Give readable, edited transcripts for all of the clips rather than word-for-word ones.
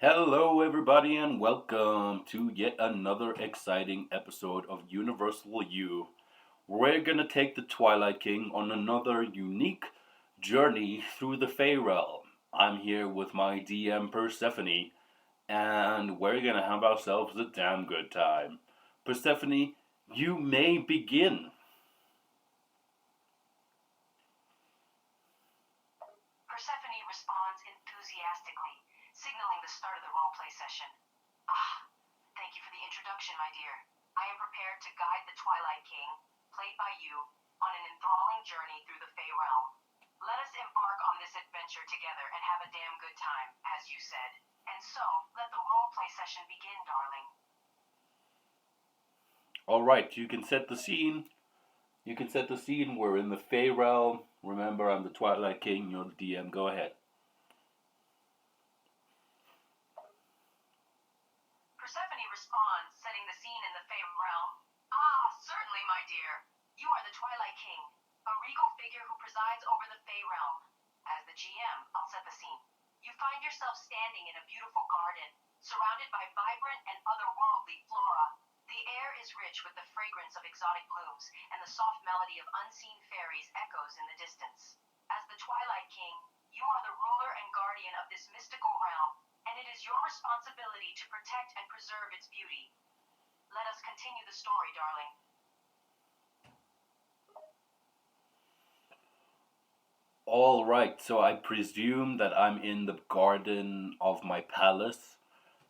Hello, everybody, and welcome to yet another exciting episode of Universal U. We're gonna take the Twilight King on another unique journey through the Fey Realm. I'm here with my DM Persephone, and we're gonna have ourselves a damn good time. Persephone, you may begin. Persephone responds enthusiastically, signaling the start of the roleplay session. Ah, thank you for the introduction, my dear. I am prepared to guide the Twilight King, played by you, on an enthralling journey through the Fey Realm. Let us embark on this adventure together and have a damn good time, as you said. And so, let the roleplay session begin, darling. Alright, you can set the scene. We're in the Fey Realm. Remember, I'm the Twilight King, you're the DM. Go ahead. Persephone responds, setting the scene in the Fey Realm. Ah, certainly, my dear. You are the Twilight King, a regal figure who presides over the Fey Realm. As the GM, I'll set the scene. You find yourself standing in a beautiful garden, surrounded by vibrant and otherworldly flora. The air is rich with the fragrance of exotic blooms, and the soft melody of unseen fairies echoes in the distance. As the Twilight King, you are the ruler and guardian of this mystical realm, and it is your responsibility to protect and preserve its beauty. Let us continue the story, darling. All right, so I presume that I'm in the garden of my palace.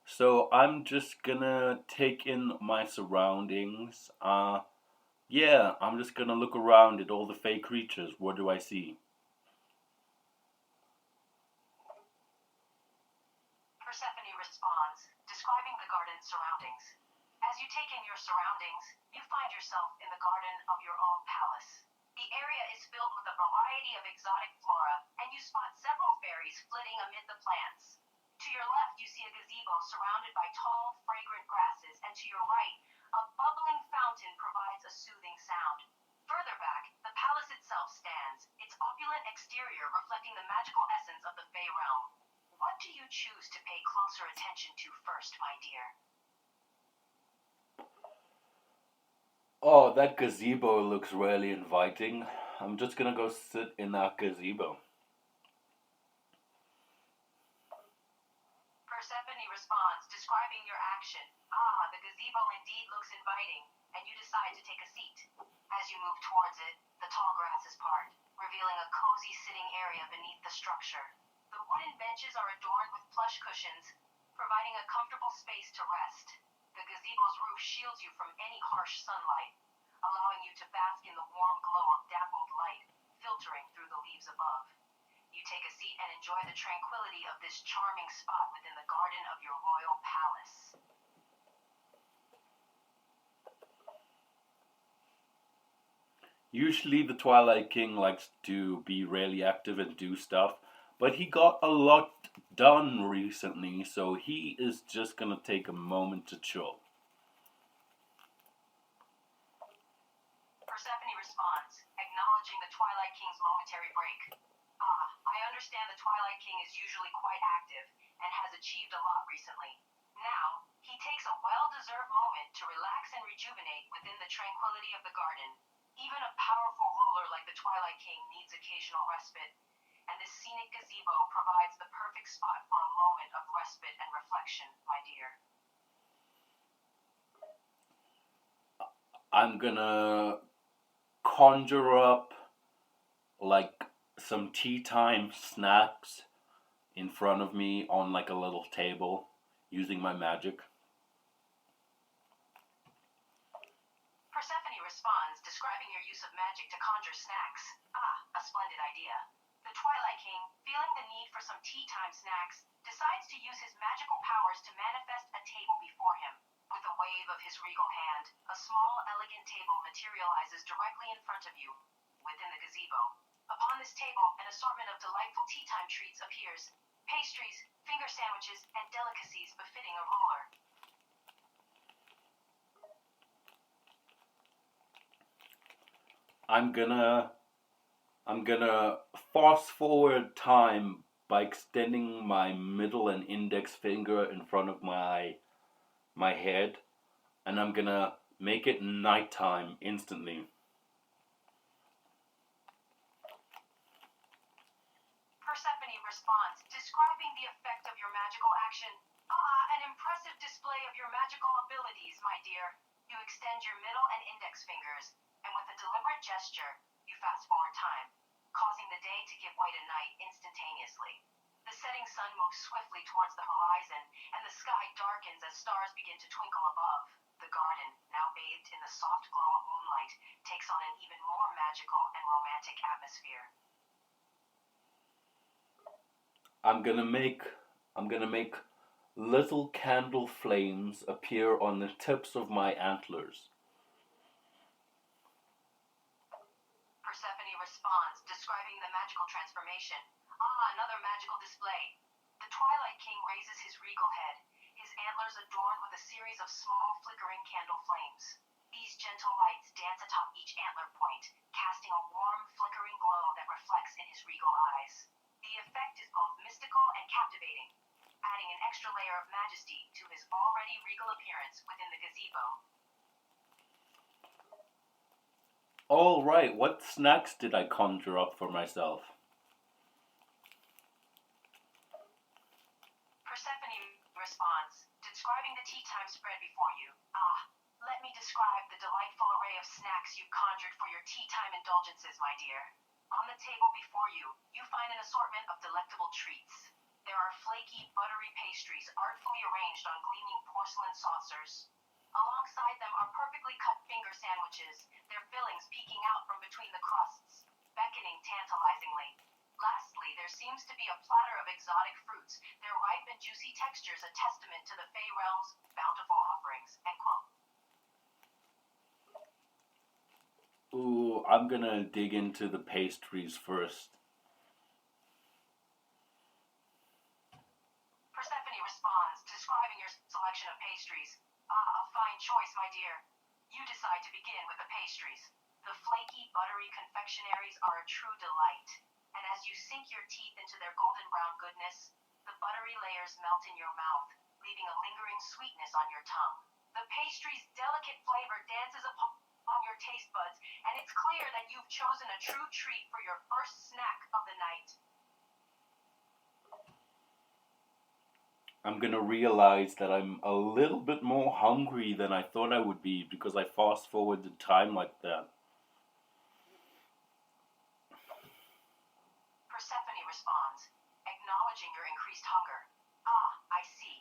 So I'm just gonna take in my surroundings. Yeah, I'm just gonna look around at all the fake creatures. What do I see? Persephone responds, describing the garden's surroundings. As you take in your surroundings, you find yourself in the garden of your own palace. The area is filled with a variety of exotic flora, and you spot several fairies flitting amid the plants. To your left, you see a gazebo surrounded by tall, fragrant grasses, and to your right, a bubbling fountain provides a soothing sound. Further back, the palace itself stands, its opulent exterior reflecting the magical essence of the Fey Realm. What do you choose to pay closer attention to first, my dear? Oh, that gazebo looks really inviting. I'm just gonna go sit in that gazebo. Persephone responds, describing your action. Ah, the gazebo indeed looks inviting, and you decide to take a seat. As you move towards it, the tall grasses part, revealing a cozy sitting area beneath the structure. The wooden benches are adorned with plush cushions, providing a comfortable space to rest. The gazebo's roof shields you from any harsh sunlight, allowing you to bask in the warm glow of dappled light filtering through the leaves above. You take a seat and enjoy the tranquility of this charming spot within the garden of your royal palace. Usually, the Twilight King likes to be really active and do stuff, but he got a lot done recently, so he is just gonna take a moment to chill. Persephone responds, acknowledging the Twilight King's momentary break. Ah, I understand the Twilight King is usually quite active and has achieved a lot recently. Now, he takes a well-deserved moment to relax and rejuvenate within the tranquility of the garden. Even a powerful ruler like the Twilight King needs occasional respite, and this scenic gazebo provides the perfect spot for a moment of respite and reflection, my dear. I'm gonna conjure up like some tea time snacks in front of me on like a little table using my magic. Persephone responds, describing your use of magic to conjure snacks. Ah, a splendid idea. The Twilight King, feeling the need for some tea time snacks, decides to use his magical powers to manifest a table before him. With a wave of his regal hand, a small, elegant table materializes directly in front of you, within the gazebo. Upon this table, an assortment of delightful tea time treats appears. Pastries, finger sandwiches, and delicacies befitting a ruler. I'm gonna fast forward time by extending my middle and index finger in front of my head, and I'm gonna make it nighttime instantly. Persephone responds, describing the effect of your magical action. Ah, an impressive display of your magical abilities, my dear. You extend your middle and index fingers, and with a deliberate gesture, you fast forward time, causing the day to give way to night instantaneously. The setting sun moves swiftly towards the horizon, and the sky darkens as stars begin to twinkle above. The garden, now bathed in the soft glow of moonlight, takes on an even more magical and romantic atmosphere. I'm gonna make I'm gonna make little candle flames appear on the tips of my antlers. Persephone responds, describing the magical transformation. Ah, another magical display. The Twilight King raises his regal head, his antlers adorned with a series of small flickering candle flames. These gentle lights dance atop each antler point, casting a warm, flickering glow that reflects in his regal eyes. The effect is both mystical and captivating, adding an extra layer of majesty to his already regal appearance within the gazebo. All right, what snacks did I conjure up for myself? Persephone responds, describing the tea time spread before you. Ah, let me describe the delightful array of snacks you've conjured for your tea time indulgences, my dear. On the table before you, you find an assortment of delectable treats. There are flaky, buttery pastries artfully arranged on gleaming porcelain saucers. Alongside them are perfectly cut finger sandwiches, their fillings peeking out from between the crusts, beckoning tantalizingly. Lastly, there seems to be a platter of exotic fruits, their ripe and juicy textures a testament to the Fey Realm's bountiful offerings. End quote. Ooh, I'm gonna dig into the pastries first. Persephone responds, describing your selection of pastries. Ah, a fine choice, my dear. You decide to begin with the pastries. The flaky, buttery confectionaries are a true delight, and as you sink your teeth into their golden brown goodness, the buttery layers melt in your mouth, leaving a lingering sweetness on your tongue. The pastry's delicate flavor dances upon your taste buds, and it's clear that you've chosen a true treat for your first snack of the night. I'm gonna realize that I'm a little bit more hungry than I thought I would be because I fast forward the time like that. Persephone responds, acknowledging your increased hunger. Ah, I see.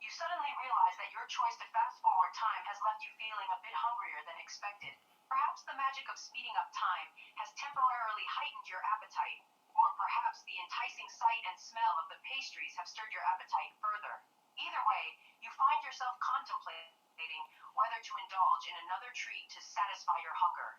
You suddenly realize that your choice to fast forward time has left you feeling a bit hungrier than expected. Perhaps the magic of speeding up time has temporarily heightened your appetite, or perhaps the enticing sight and smell of the pastries have stirred your appetite further. Either way, you find yourself contemplating whether to indulge in another treat to satisfy your hunger.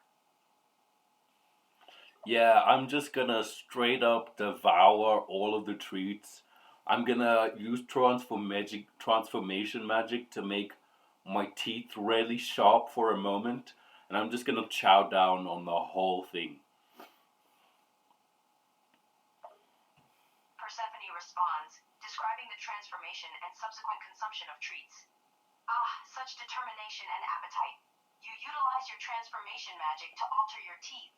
Yeah, I'm just gonna straight up devour all of the treats. I'm gonna use transformation magic to make my teeth really sharp for a moment, and I'm just gonna chow down on the whole thing. Persephone responds, describing the transformation and subsequent consumption of treats. Ah, such determination and appetite. You utilize your transformation magic to alter your teeth,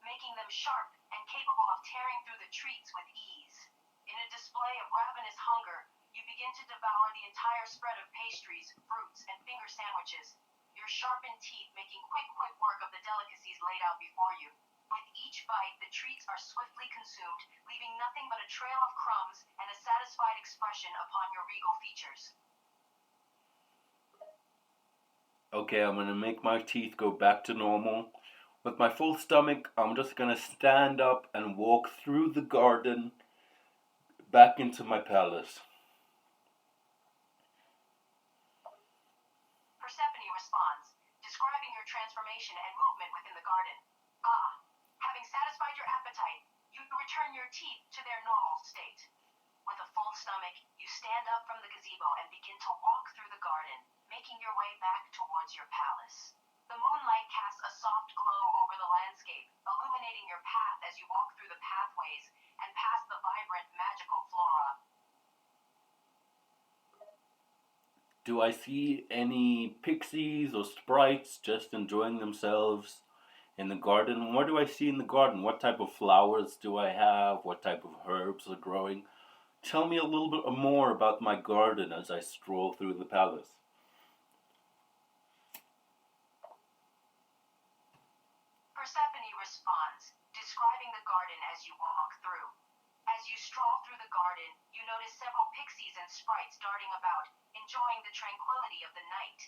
making them sharp and capable of tearing through the treats with ease. In a display of ravenous hunger, you begin to devour the entire spread of pastries, fruits, and finger sandwiches, your sharpened teeth making quick work of the delicacies laid out before you. With each bite, the treats are swiftly consumed, leaving nothing but a trail of crumbs and a satisfied expression upon your regal features. Okay, I'm gonna make my teeth go back to normal. With my full stomach, I'm just gonna stand up and walk through the garden back into my palace. Persephone responds, describing your transformation and movement within the garden. Ah, having satisfied your appetite, you return your teeth to their normal state. With a full stomach, you stand up from the gazebo and begin to walk through the garden, making your way back towards your palace. The moonlight casts a soft glow over the landscape, illuminating your path as you walk through the pathways and past the vibrant, magical flora. Do I see any pixies or sprites just enjoying themselves in the garden? What do I see in the garden? What type of flowers do I have? What type of herbs are growing? Tell me a little bit more about my garden as I stroll through the palace. Persephone responds, describing the garden as you walk through. As you stroll through the garden, you notice several pixies and sprites darting about, enjoying the tranquility of the night.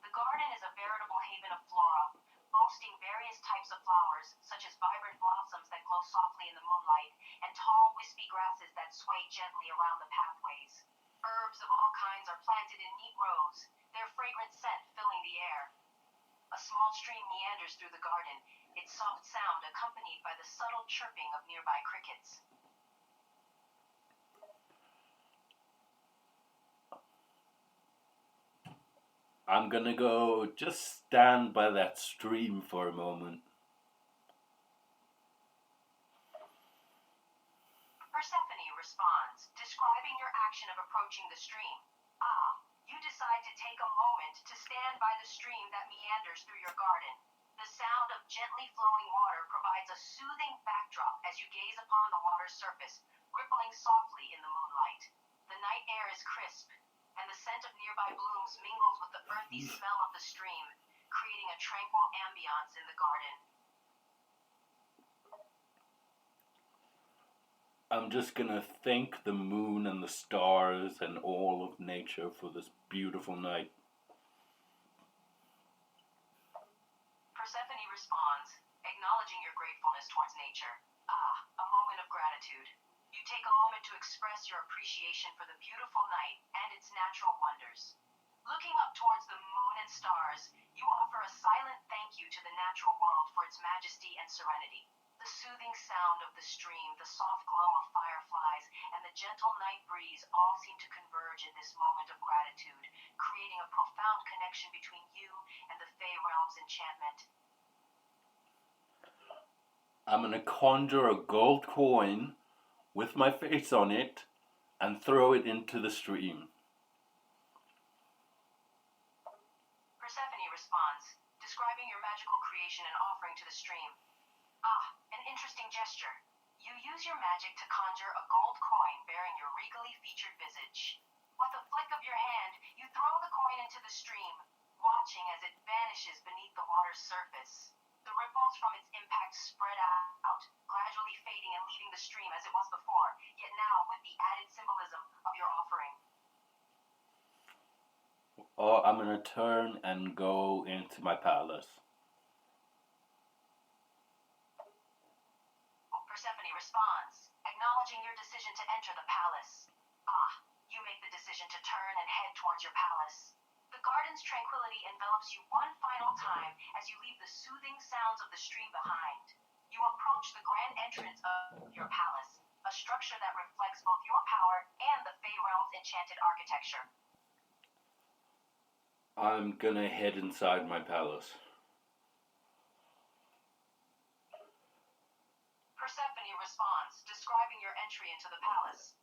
The garden is a veritable haven of flora, boasting various types of flowers, such as vibrant blossoms that glow softly in the moonlight, and tall, wispy grasses that sway gently around the pathways. Herbs of all kinds are planted in neat rows, their fragrant scent filling the air. A small stream meanders through the garden, its soft sound accompanied by the subtle chirping of nearby crickets. I'm gonna go just stand by that stream for a moment. Persephone responds, describing your action of approaching the stream. You decide to take a moment to stand by the stream that meanders through your garden. The sound of gently flowing water provides a soothing backdrop as you gaze upon the water's surface, rippling softly in the moonlight. The night air is crisp, and the scent of nearby blooms mingles with the earthy smell of the stream, creating a tranquil ambiance in the garden. I'm just gonna thank the moon and the stars and all of nature for this beautiful night. Persephone responds, acknowledging your gratefulness towards nature. A moment of gratitude. You take a moment to express your appreciation for the beautiful night and its natural wonders. Looking up towards the moon and stars, you offer a silent thank you to the natural world for its majesty and serenity. The soothing sound of the stream, the soft glow of fireflies, and the gentle night breeze all seem to converge in this moment of gratitude, creating a profound connection between you and the Fey Realm's enchantment. I'm gonna conjure a gold coin with my face on it and throw it into the stream. Persephone responds, describing your magical creation and offering to the stream. An interesting gesture. You use your magic to conjure a gold coin bearing your regally featured visage. With a flick of your hand, you throw the coin into the stream, watching as it vanishes beneath the water's surface. The ripples from its impact spread out, gradually fading and leaving the stream as it was before, yet now with the added symbolism of your offering. I'm gonna turn and go into my palace. Persephone responds, acknowledging your decision to enter the palace. You make the decision to turn and head towards your palace. The garden's tranquility envelops you one final time as you leave the soothing sounds of the stream behind. You approach the grand entrance of your palace, a structure that reflects both your power and the Fey Realm's enchanted architecture. I'm gonna head inside my palace. Persephone responds, describing your entry into the palace.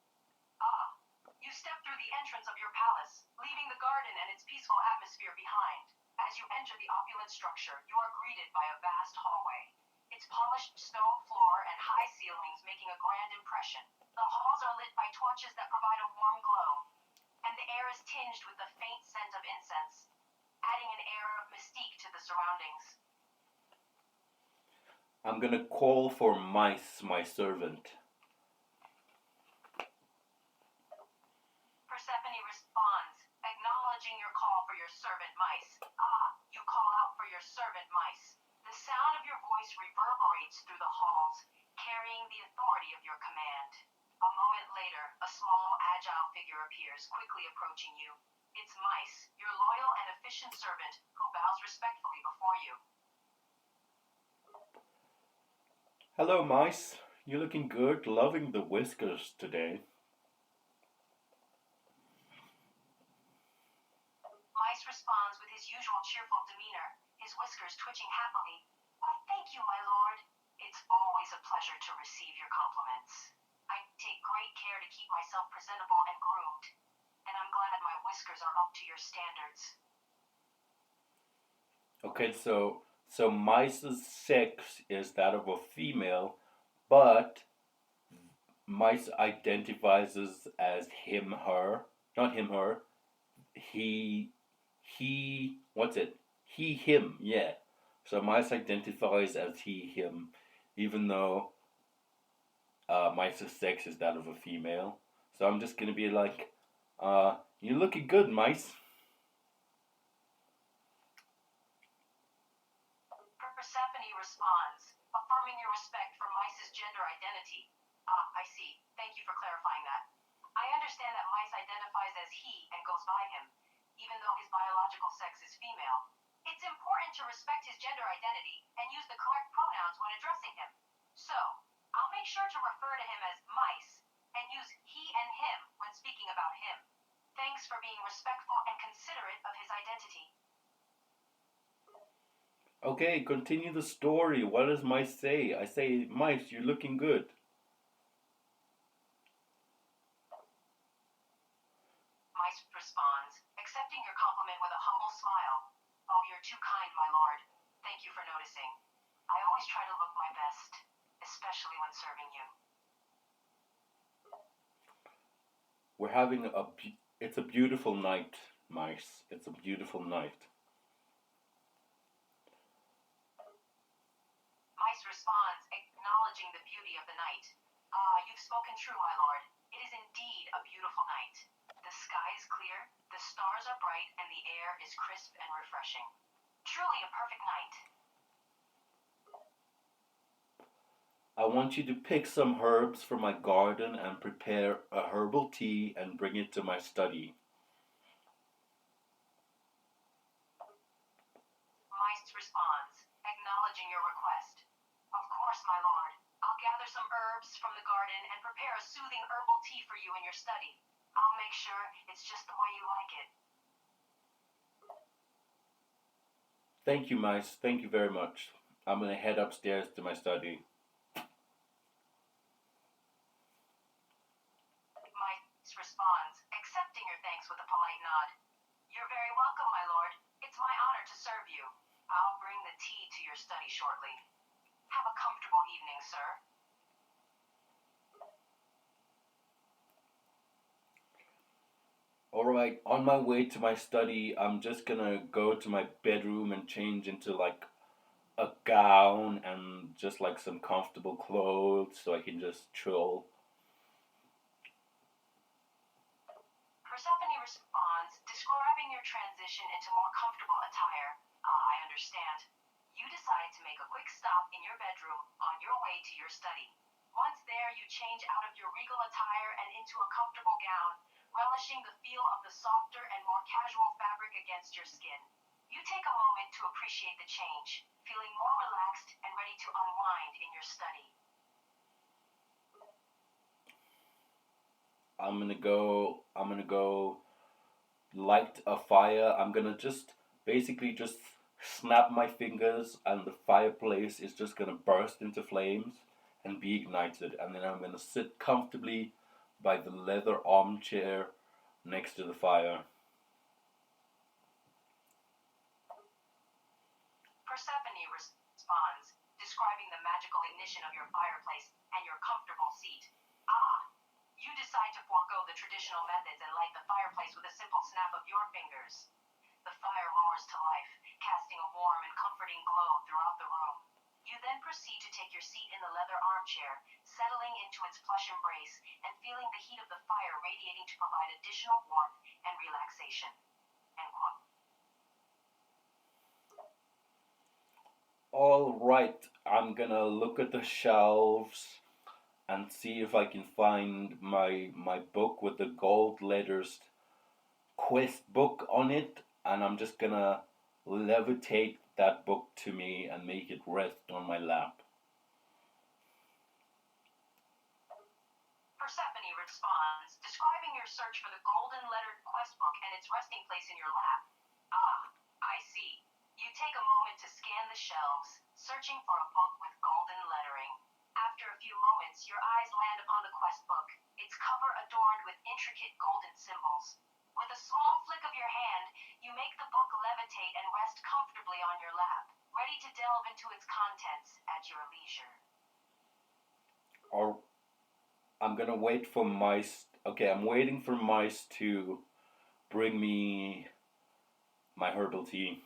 You step through the entrance of your palace, leaving the garden and its peaceful atmosphere behind. As you enter the opulent structure, you are greeted by a vast hallway. Its polished stone floor and high ceilings making a grand impression. The halls are lit by torches that provide a warm glow, and the air is tinged with the faint scent of incense, adding an air of mystique to the surroundings. I'm gonna call for Mice, my servant. Persephone responds, acknowledging your call for your servant mice. You call out for your servant mice. The sound of your voice reverberates through the halls, carrying the authority of your command. A moment later, a small, agile figure appears, quickly approaching you. It's Mice, your loyal and efficient servant, who bows respectfully before you. Hello, Mice. You're looking good. Loving the whiskers today. Mice responds with his usual cheerful demeanor, his whiskers twitching happily. Why, thank you, my lord. It's always a pleasure to receive your compliments. I take great care to keep myself presentable and groomed, and I'm glad my whiskers are up to your standards. Okay, so Mice's sex is that of a female, but Mice identifies as him, her, not him, her, he, what's it? He, him, yeah. So Mice identifies as he, him, even though Mice's sex is that of a female. So I'm just gonna be like, you're looking good, Mice. Persephone responds, affirming your respect for Mice's gender identity. Ah, I see. Thank you for clarifying that. I understand that Mice identifies as he and goes by him, even though his biological sex is female. It's important to respect his gender identity and use the correct pronouns when addressing him. So, I'll make sure to refer to him as Mice and use he and him when speaking about him. Thanks for being respectful and considerate of his identity. Okay, continue the story. What does Mice say? I say, Mice, you're looking good. Mice responds, accepting your compliment with a humble smile. Oh, you're too kind, my lord. Thank you for noticing. I always try to look my best, especially when serving you. We're having it's a beautiful night, Mice. It's a beautiful night. Mice responds, acknowledging the beauty of the night. Ah, you've spoken true, my lord. It is indeed a beautiful night. The sky is clear, the stars are bright, and the air is crisp and refreshing. Truly a perfect night. I want you to pick some herbs from my garden and prepare a herbal tea and bring it to my study. Mice responds, acknowledging your request. Of course, my lord. I'll gather some herbs from the garden and prepare a soothing herbal tea for you in your study. I'll make sure it's just the way you like it. Thank you, Mice. Thank you very much. I'm gonna head upstairs to my study. Mice responds, accepting your thanks with a polite nod. You're very welcome, my lord. It's my honor to serve you. I'll bring the tea to your study shortly. Have a comfortable evening, sir. Alright, on my way to my study, I'm just gonna go to my bedroom and change into like a gown and just like some comfortable clothes so I can just chill. Persephone responds, describing your transition into more comfortable attire. Ah, I understand. You decide to make a quick stop in your bedroom on your way to your study. Once there, you change out of your regal attire and into a comfortable gown, relishing the feel of the softer and more casual fabric against your skin. You take a moment to appreciate the change, feeling more relaxed and ready to unwind in your study. I'm gonna go light a fire. I'm gonna just basically just snap my fingers and the fireplace is just gonna burst into flames and be ignited. And then I'm gonna sit comfortably by the leather armchair next to the fire. Persephone responds, describing the magical ignition of your fireplace and your comfortable seat. Ah, you decide to forego the traditional methods and light the fireplace with a simple snap of your fingers. The fire roars to life, casting a warm and comforting glow throughout the room. You then proceed to take your seat in the leather armchair, settling into its plush embrace and feeling the heat of the fire radiating to provide additional warmth and relaxation. End quote. All right, I'm gonna look at the shelves and see if I can find my book with the gold letters quest book on it, and I'm just gonna levitate that book to me and make it rest on my lap. Persephone responds, describing your search for the golden lettered quest book and its resting place in your lap. Ah, I see. You take a moment to scan the shelves, searching for a book with golden lettering. After a few moments, your eyes land upon the quest book, its cover adorned with intricate golden symbols. With a small flick of your hand, you make the book levitate and rest comfortably on your lap, ready to delve into its contents at your leisure. Or I'm gonna wait for mice. Okay, I'm waiting for mice to bring me my herbal tea.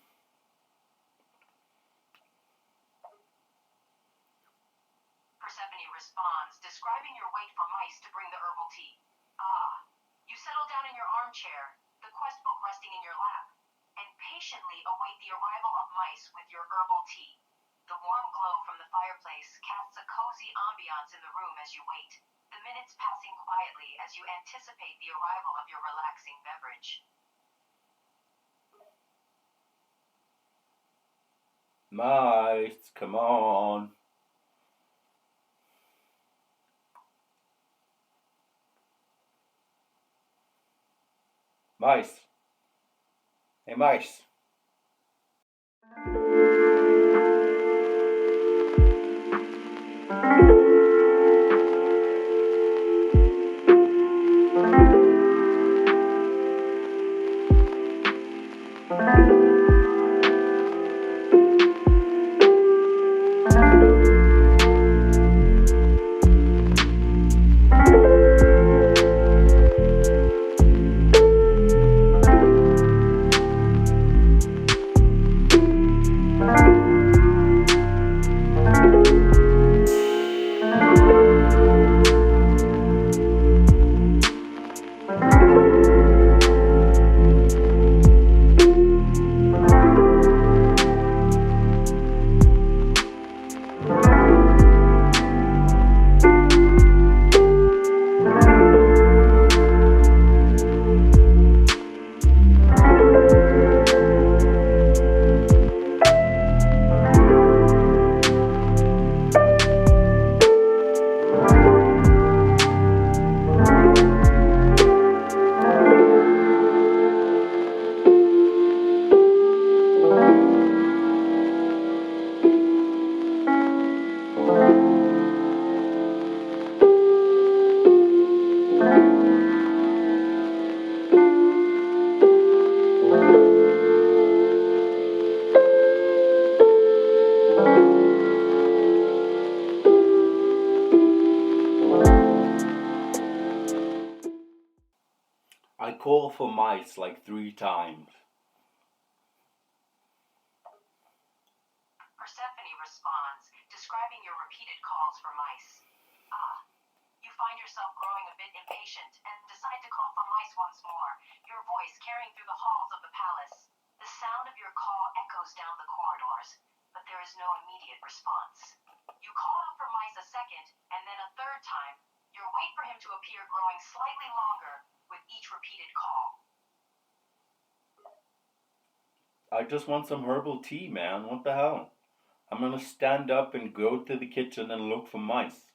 Persephone responds, describing your wait for mice to bring the herbal tea. Ah, you settle down in your armchair, the quest book resting in your lap, and patiently await the arrival of mice with your herbal tea. The warm glow from the fireplace casts a cozy ambiance in the room as you wait, the minutes passing quietly as you anticipate the arrival of your relaxing beverage. Mice, come on. Mice. Hey, mice. I call for mice like 3 times. Persephone responds, describing your repeated calls for mice. Ah, you find yourself growing a bit impatient and decide to call for mice once more, your voice carrying through the halls of the palace. The sound of your call echoes down the corridors, but there is no immediate response. You call out for mice a second, and then a third time, your wait for him to appear growing slightly longer with each repeated call. I just want some herbal tea, man. What the hell? I'm gonna stand up and go to the kitchen and look for mice.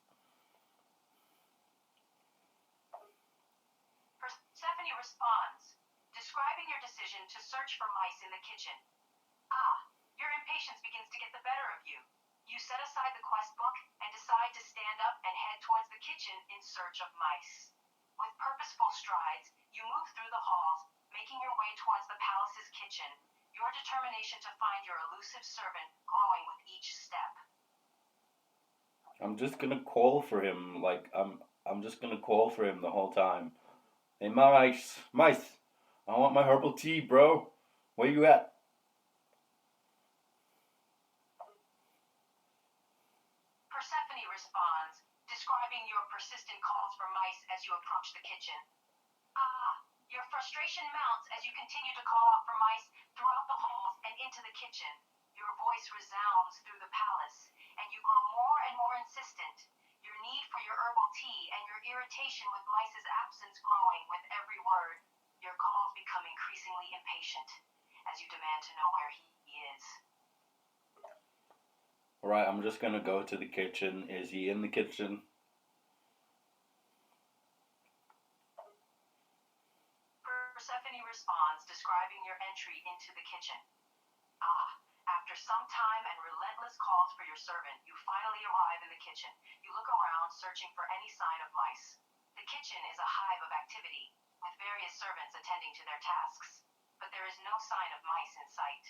Persephone responds, describing your decision to search for mice in the kitchen. Ah, your impatience begins to get the better of you. You set aside the quest book and decide to stand up and head towards the kitchen in search of mice. With purposeful strides, you move through the halls, making your way towards the palace's kitchen, your determination to find your elusive servant growing with each step. I'm just gonna call for him. I'm just gonna call for him the whole time. Hey, mice, mice. I want my herbal tea, bro. Where you at? Persephone responds, describing your persistent calls for mice as you approach the kitchen. Ah, your frustration mounts as you continue to call out for mice throughout the halls and into the kitchen. Your voice resounds through the palace, and you grow more and more insistent, your need for your herbal tea and your irritation with mice's absence growing with every word. Your calls become increasingly impatient as you demand to know where he is. Alright, I'm just gonna go to the kitchen. Is he in the kitchen? Persephone responds, describing your entry into the kitchen. After some time and relentless calls for your servant, you finally arrive in the kitchen. You look around, searching for any sign of mice. The kitchen is a hive of activity, with various servants attending to their tasks. But there is no sign of mice in sight.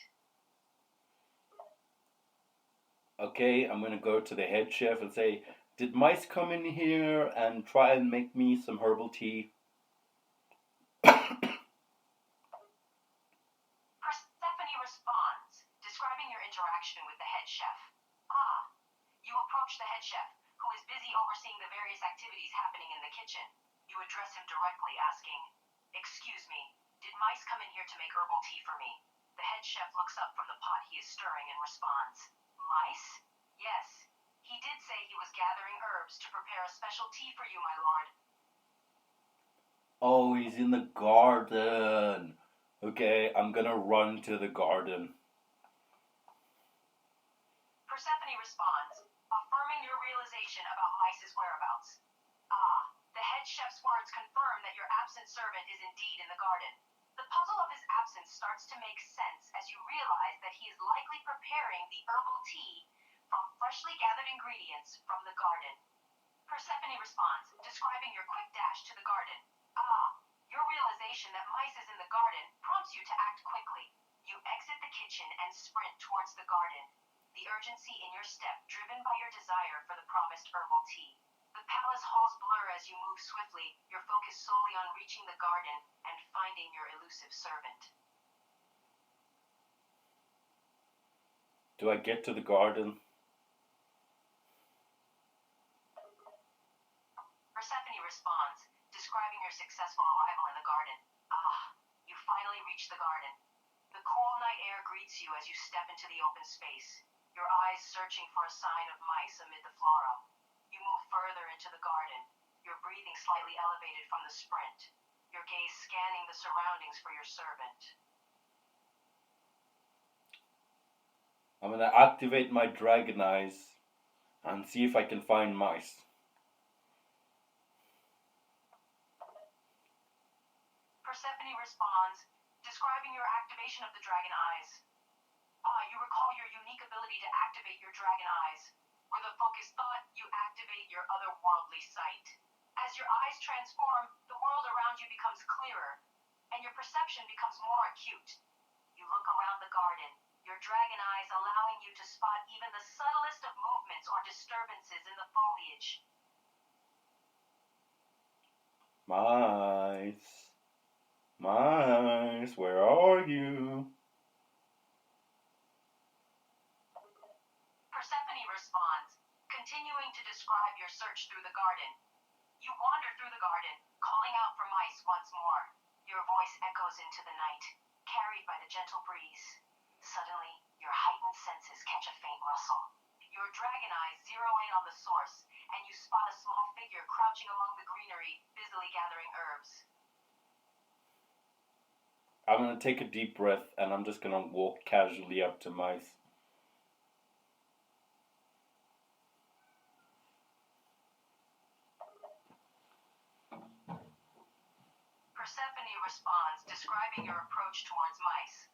Okay, I'm gonna go to the head chef and say, did mice come in here and try and make me some herbal tea? Persephone responds, describing your interaction with the head chef. You approach the head chef, who is busy overseeing the various activities happening in the kitchen. You address him directly, asking, "Excuse me, did mice come in here to make herbal tea for me?" The head chef looks up from the pot he is stirring and responds, "Mice? Yes. He did say he was gathering herbs to prepare a special tea for you, my lord." Oh, he's in the garden. Okay, I'm gonna run to the garden. Persephone responds, affirming your realization about mice's whereabouts. The head chef's words confirm that your absent servant is indeed in the garden. The puzzle of his absence starts to make sense as you realize that he is likely preparing the herbal tea from freshly gathered ingredients from the garden. Persephone responds, describing your quick dash to the garden. Your realization that mice is in the garden prompts you to act quickly. You exit the kitchen and sprint towards the garden, the urgency in your step driven by your desire for the promised herbal tea. The palace halls blur as you move swiftly, your focus solely on reaching the garden and finding your elusive servant. Do I get to the garden? Persephone responds, describing your successful arrival in the garden. You finally reach the garden. The cool night air greets you as you step into the open space, your eyes searching for a sign of mice amid the flora. You move further into the garden, your breathing slightly elevated from the sprint, your gaze scanning the surroundings for your servant. I'm gonna activate my dragon eyes and see if I can find mice. Persephone responds, describing your activation of the dragon eyes. You recall your unique ability to activate your dragon eyes. With a focused thought, you activate your otherworldly sight. As your eyes transform, the world around you becomes clearer, and your perception becomes more acute. You look around the garden, your dragon eyes allowing you to spot even the subtlest of movements or disturbances in the foliage. Mice. Mice, where are you? Persephone responds, continuing to describe your search through the garden. You wander through the garden, calling out for mice once more. Your voice echoes into the night, carried by the gentle breeze. Suddenly, your heightened senses catch a faint rustle. Your dragon eyes zero in on the source, and you spot a small figure crouching among the greenery, busily gathering herbs. I'm gonna take a deep breath and I'm just gonna walk casually up to mice. Persephone responds, describing your approach towards mice.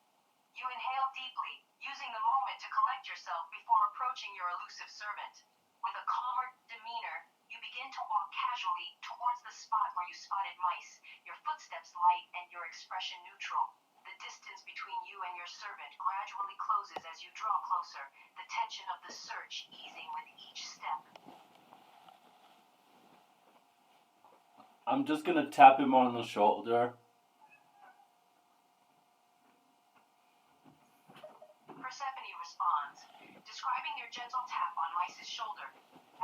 You inhale deeply, using the moment to collect yourself before approaching your elusive servant. With a calmer demeanor, you begin to walk casually towards the spot where you spotted mice, your footsteps light and your expression neutral. The distance between you and your servant gradually closes as you draw closer, the tension of the search easing with each step. I'm just gonna tap him on the shoulder. Persephone responds, describing your gentle tap on Mice's shoulder.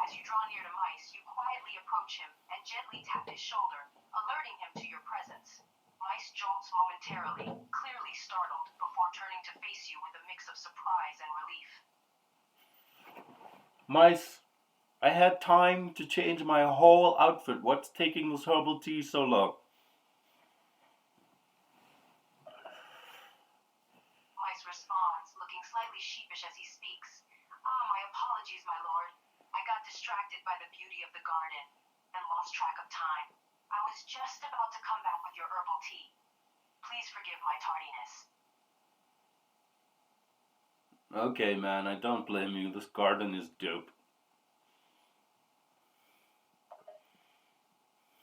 As you draw near to Mice, you quietly approach him and gently tap his shoulder, alerting him to your presence. Mice jolts momentarily, clearly startled, before turning to face you with a mix of surprise and relief. Mice, I had time to change my whole outfit. What's taking this herbal tea so long? Mice responds, looking slightly sheepish as he speaks. My apologies, my lord. I got distracted by the beauty of the garden and lost track of time. I was just about to come back with your herbal tea. Please forgive my tardiness. Okay, man, I don't blame you. This garden is dope.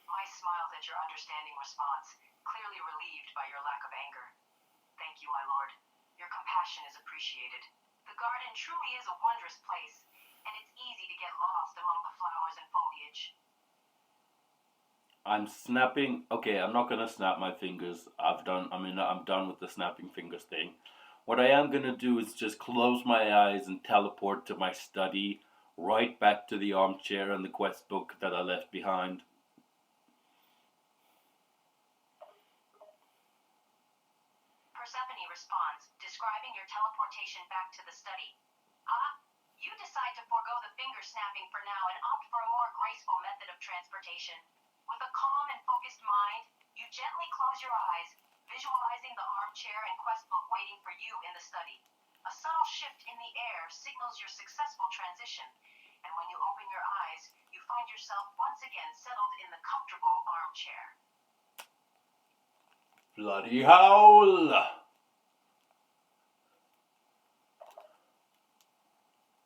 My smiled at your understanding response, clearly relieved by your lack of anger. Thank you, my lord. Your compassion is appreciated. The garden truly is a wondrous place, and it's easy to get lost among the flowers and foliage. I'm snapping. Okay, I'm not gonna snap my fingers. I'm done with the snapping fingers thing. What I am gonna do is just close my eyes and teleport to my study, right back to the armchair and the quest book that I left behind. Persephone responds, describing your teleportation back to the study. Ah, you decide to forego the finger snapping for now and opt for a more graceful method of transportation. With a calm and focused mind, you gently close your eyes, visualizing the armchair and quest book waiting for you in the study. A subtle shift in the air signals your successful transition, and when you open your eyes, you find yourself once again settled in the comfortable armchair. Bloody howl!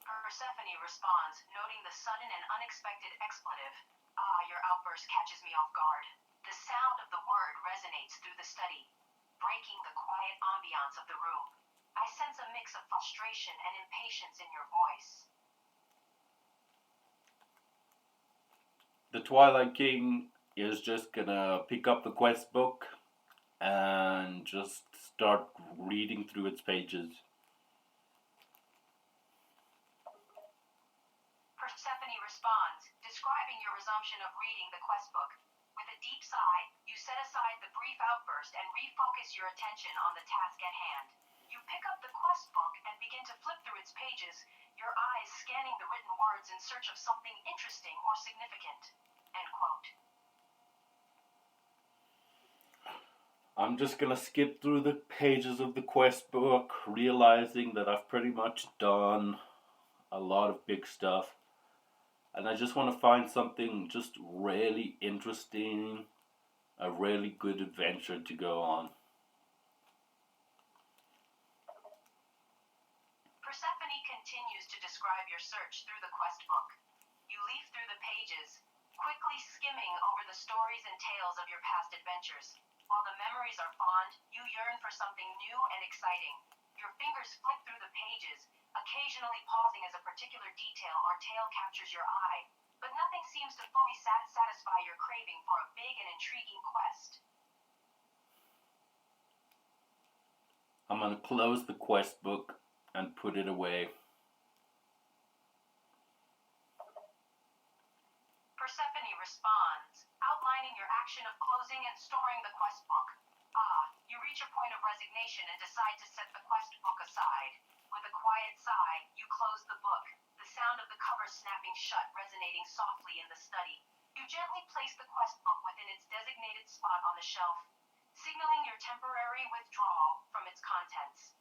Persephone responds, noting the sudden and unexpected expletive. Ah, your outburst catches me off guard. The sound of the word resonates through the study, breaking the quiet ambiance of the room. I sense a mix of frustration and impatience in your voice. The Twilight King is just gonna pick up the quest book and just start reading through its pages. Persephone responds, describing your resumption of reading the quest book. With a deep sigh, you set aside the brief outburst and refocus your attention on the task at hand. You pick up the quest book and begin to flip through its pages, your eyes scanning the written words in search of something interesting or significant. End quote. I'm just gonna skip through the pages of the quest book, realizing that I've pretty much done a lot of big stuff. And I just want to find something just really interesting, a really good adventure to go on. Persephone continues to describe your search through the quest book. You leaf through the pages, quickly skimming over the stories and tales of your past adventures. While the memories are fond, you yearn for something new and exciting. Your fingers flick through the pages, occasionally pausing as a particular detail or tale captures your eye. But nothing seems to fully satisfy your craving for a big and intriguing quest. I'm gonna close the quest book and put it away. Persephone responds, outlining your action of closing and storing the quest book. Ah, you reach a point of resignation and decide to set the quest book aside. With a quiet sigh, you close the book, the sound of the cover snapping shut resonating softly in the study. You gently place the quest book within its designated spot on the shelf, signaling your temporary withdrawal from its contents.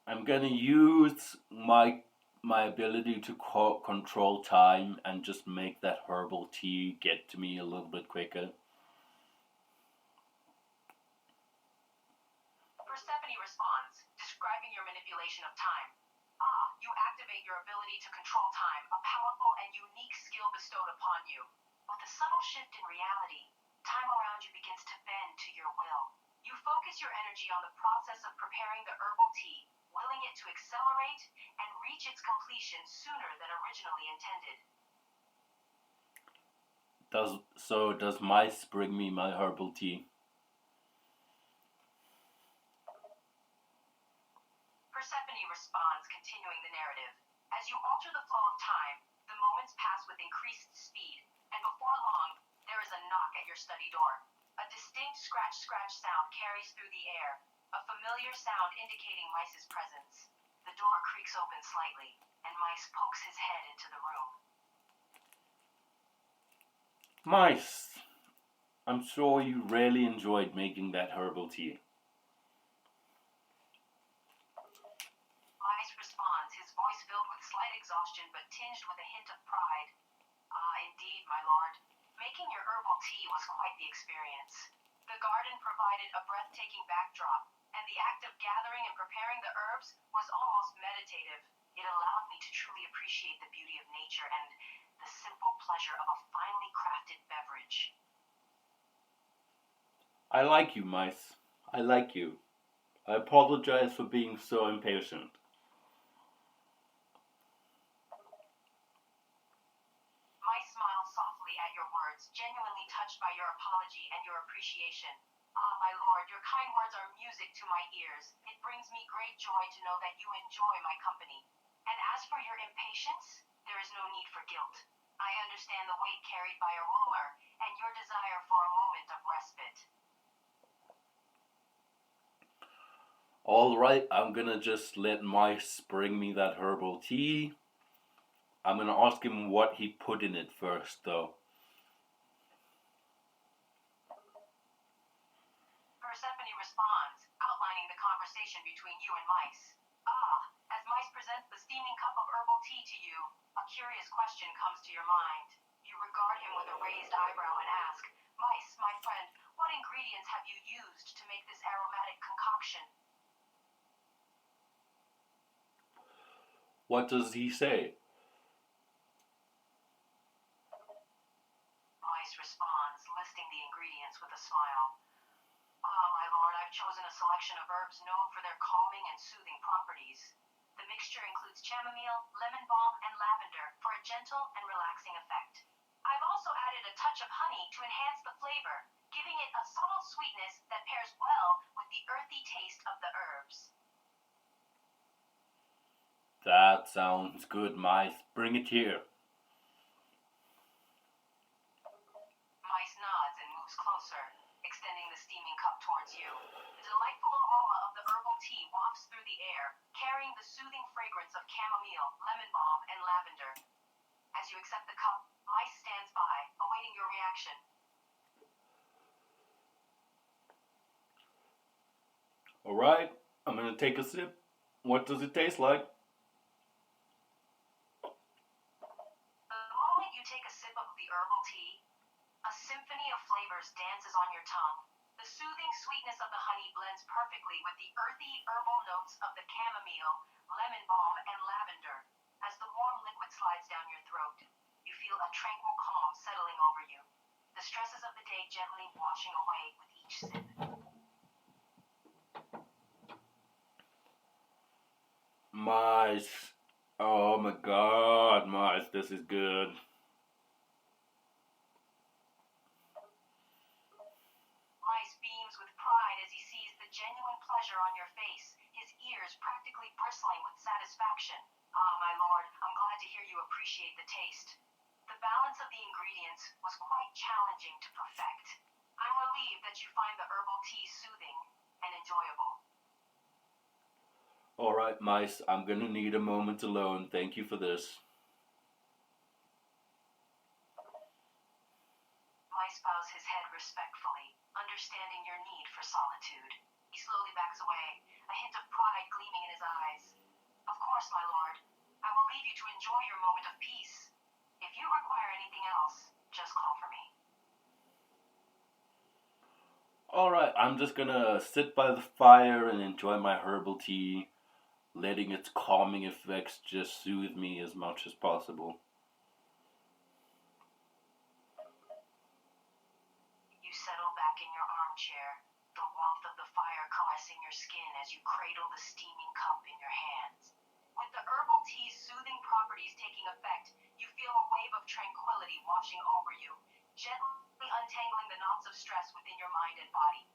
I'm gonna use my ability to control time and just make that herbal tea get to me a little bit quicker. Persephone responds, describing your manipulation of time. Ah, you activate your ability to control time, a powerful and unique skill bestowed upon you. With a subtle shift in reality, time around you begins to bend to your will. You focus your energy on the process of preparing the herbal tea, willing it to accelerate and reach its completion sooner than originally intended. Does mice bring me my herbal tea? Persephone responds, continuing the narrative. As you alter the flow of time, the moments pass with increased speed, and before long, there is a knock at your study door. A distinct scratch-scratch sound carries through the air, a familiar sound indicating Mice's presence. The door creaks open slightly, and Mice pokes his head into the room. Mice, I'm sure you really enjoyed making that herbal tea. Mice responds, his voice filled with slight exhaustion but tinged with a hint of pride. Ah, indeed, my lord. Making your herbal tea was quite the experience. The garden provided a breathtaking backdrop, and the act of gathering and preparing the herbs was almost meditative. It allowed me to truly appreciate the beauty of nature and the simple pleasure of a finely crafted beverage. I like you, mice. I like you. I apologize for being so impatient. Mice smiled softly at your words, genuinely touched by your apology and your appreciation. Ah, my lord, your kind words are music to my ears. It brings me great joy to know that you enjoy my company. And as for your impatience, there is no need for guilt. I understand the weight carried by a ruler and your desire for a moment of respite. Alright, I'm gonna just let Mice bring me that herbal tea. I'm gonna ask him what he put in it first, though. Persephone responds, outlining the conversation between you and Mice. Ah, as Mice presents the steaming cup of herbal tea to you, a curious question comes to your mind. You regard him with a raised eyebrow and ask, Mice, my friend, what ingredients have you used to make this aromatic concoction? What does he say? Mice responds, listing the ingredients with a smile. Ah, my lord, I've chosen a selection of herbs known for their calming and soothing properties. The mixture includes chamomile, lemon balm, and lavender for a gentle and relaxing effect. I've also added a touch of honey to enhance the flavor, giving it a subtle sweetness that pairs well with the earthy taste of the herbs. That sounds good, Mice. Bring it here. Mice nods and moves closer, extending the steaming cup towards you. The delightful aroma of the herbal tea wafts through the air, carrying the soothing fragrance of chamomile, lemon balm, and lavender. As you accept the cup, Mice stands by, awaiting your reaction. Alright, I'm gonna take a sip. What does it taste like? The moment you take a sip of the herbal tea, a symphony of flavors dances on your tongue. The soothing sweetness of the honey blends perfectly with the earthy herbal notes of the chamomile, lemon balm, and lavender. As the warm liquid slides down your throat, you feel a tranquil calm settling over you, the stresses of the day gently washing away with each sip. Mice. Oh my god, Mice, this is good. Mice beams with pride as he sees the genuine pleasure on your face, his ears practically bristling with satisfaction. Ah, my lord, I'm glad to hear you appreciate the taste. The balance of the ingredients was quite challenging to perfect. I'm relieved that you find the herbal tea soothing and enjoyable. Alright, Mice, I'm gonna need a moment alone. Thank you for this. Mice bows his head respectfully, understanding your need for solitude. He slowly backs away, a hint of pride gleaming in his eyes. Of course, my lord. I will leave you to enjoy your moment of peace. If you require anything else, just call for me. Alright, I'm just gonna sit by the fire and enjoy my herbal tea, letting its calming effects just soothe me as much as possible. You settle back in your armchair, the warmth of the fire caressing your skin as you cradle the steaming cup in your hands. With the herbal tea's soothing properties taking effect, you feel a wave of tranquility washing over you, gently untangling the knots of stress within your mind and body.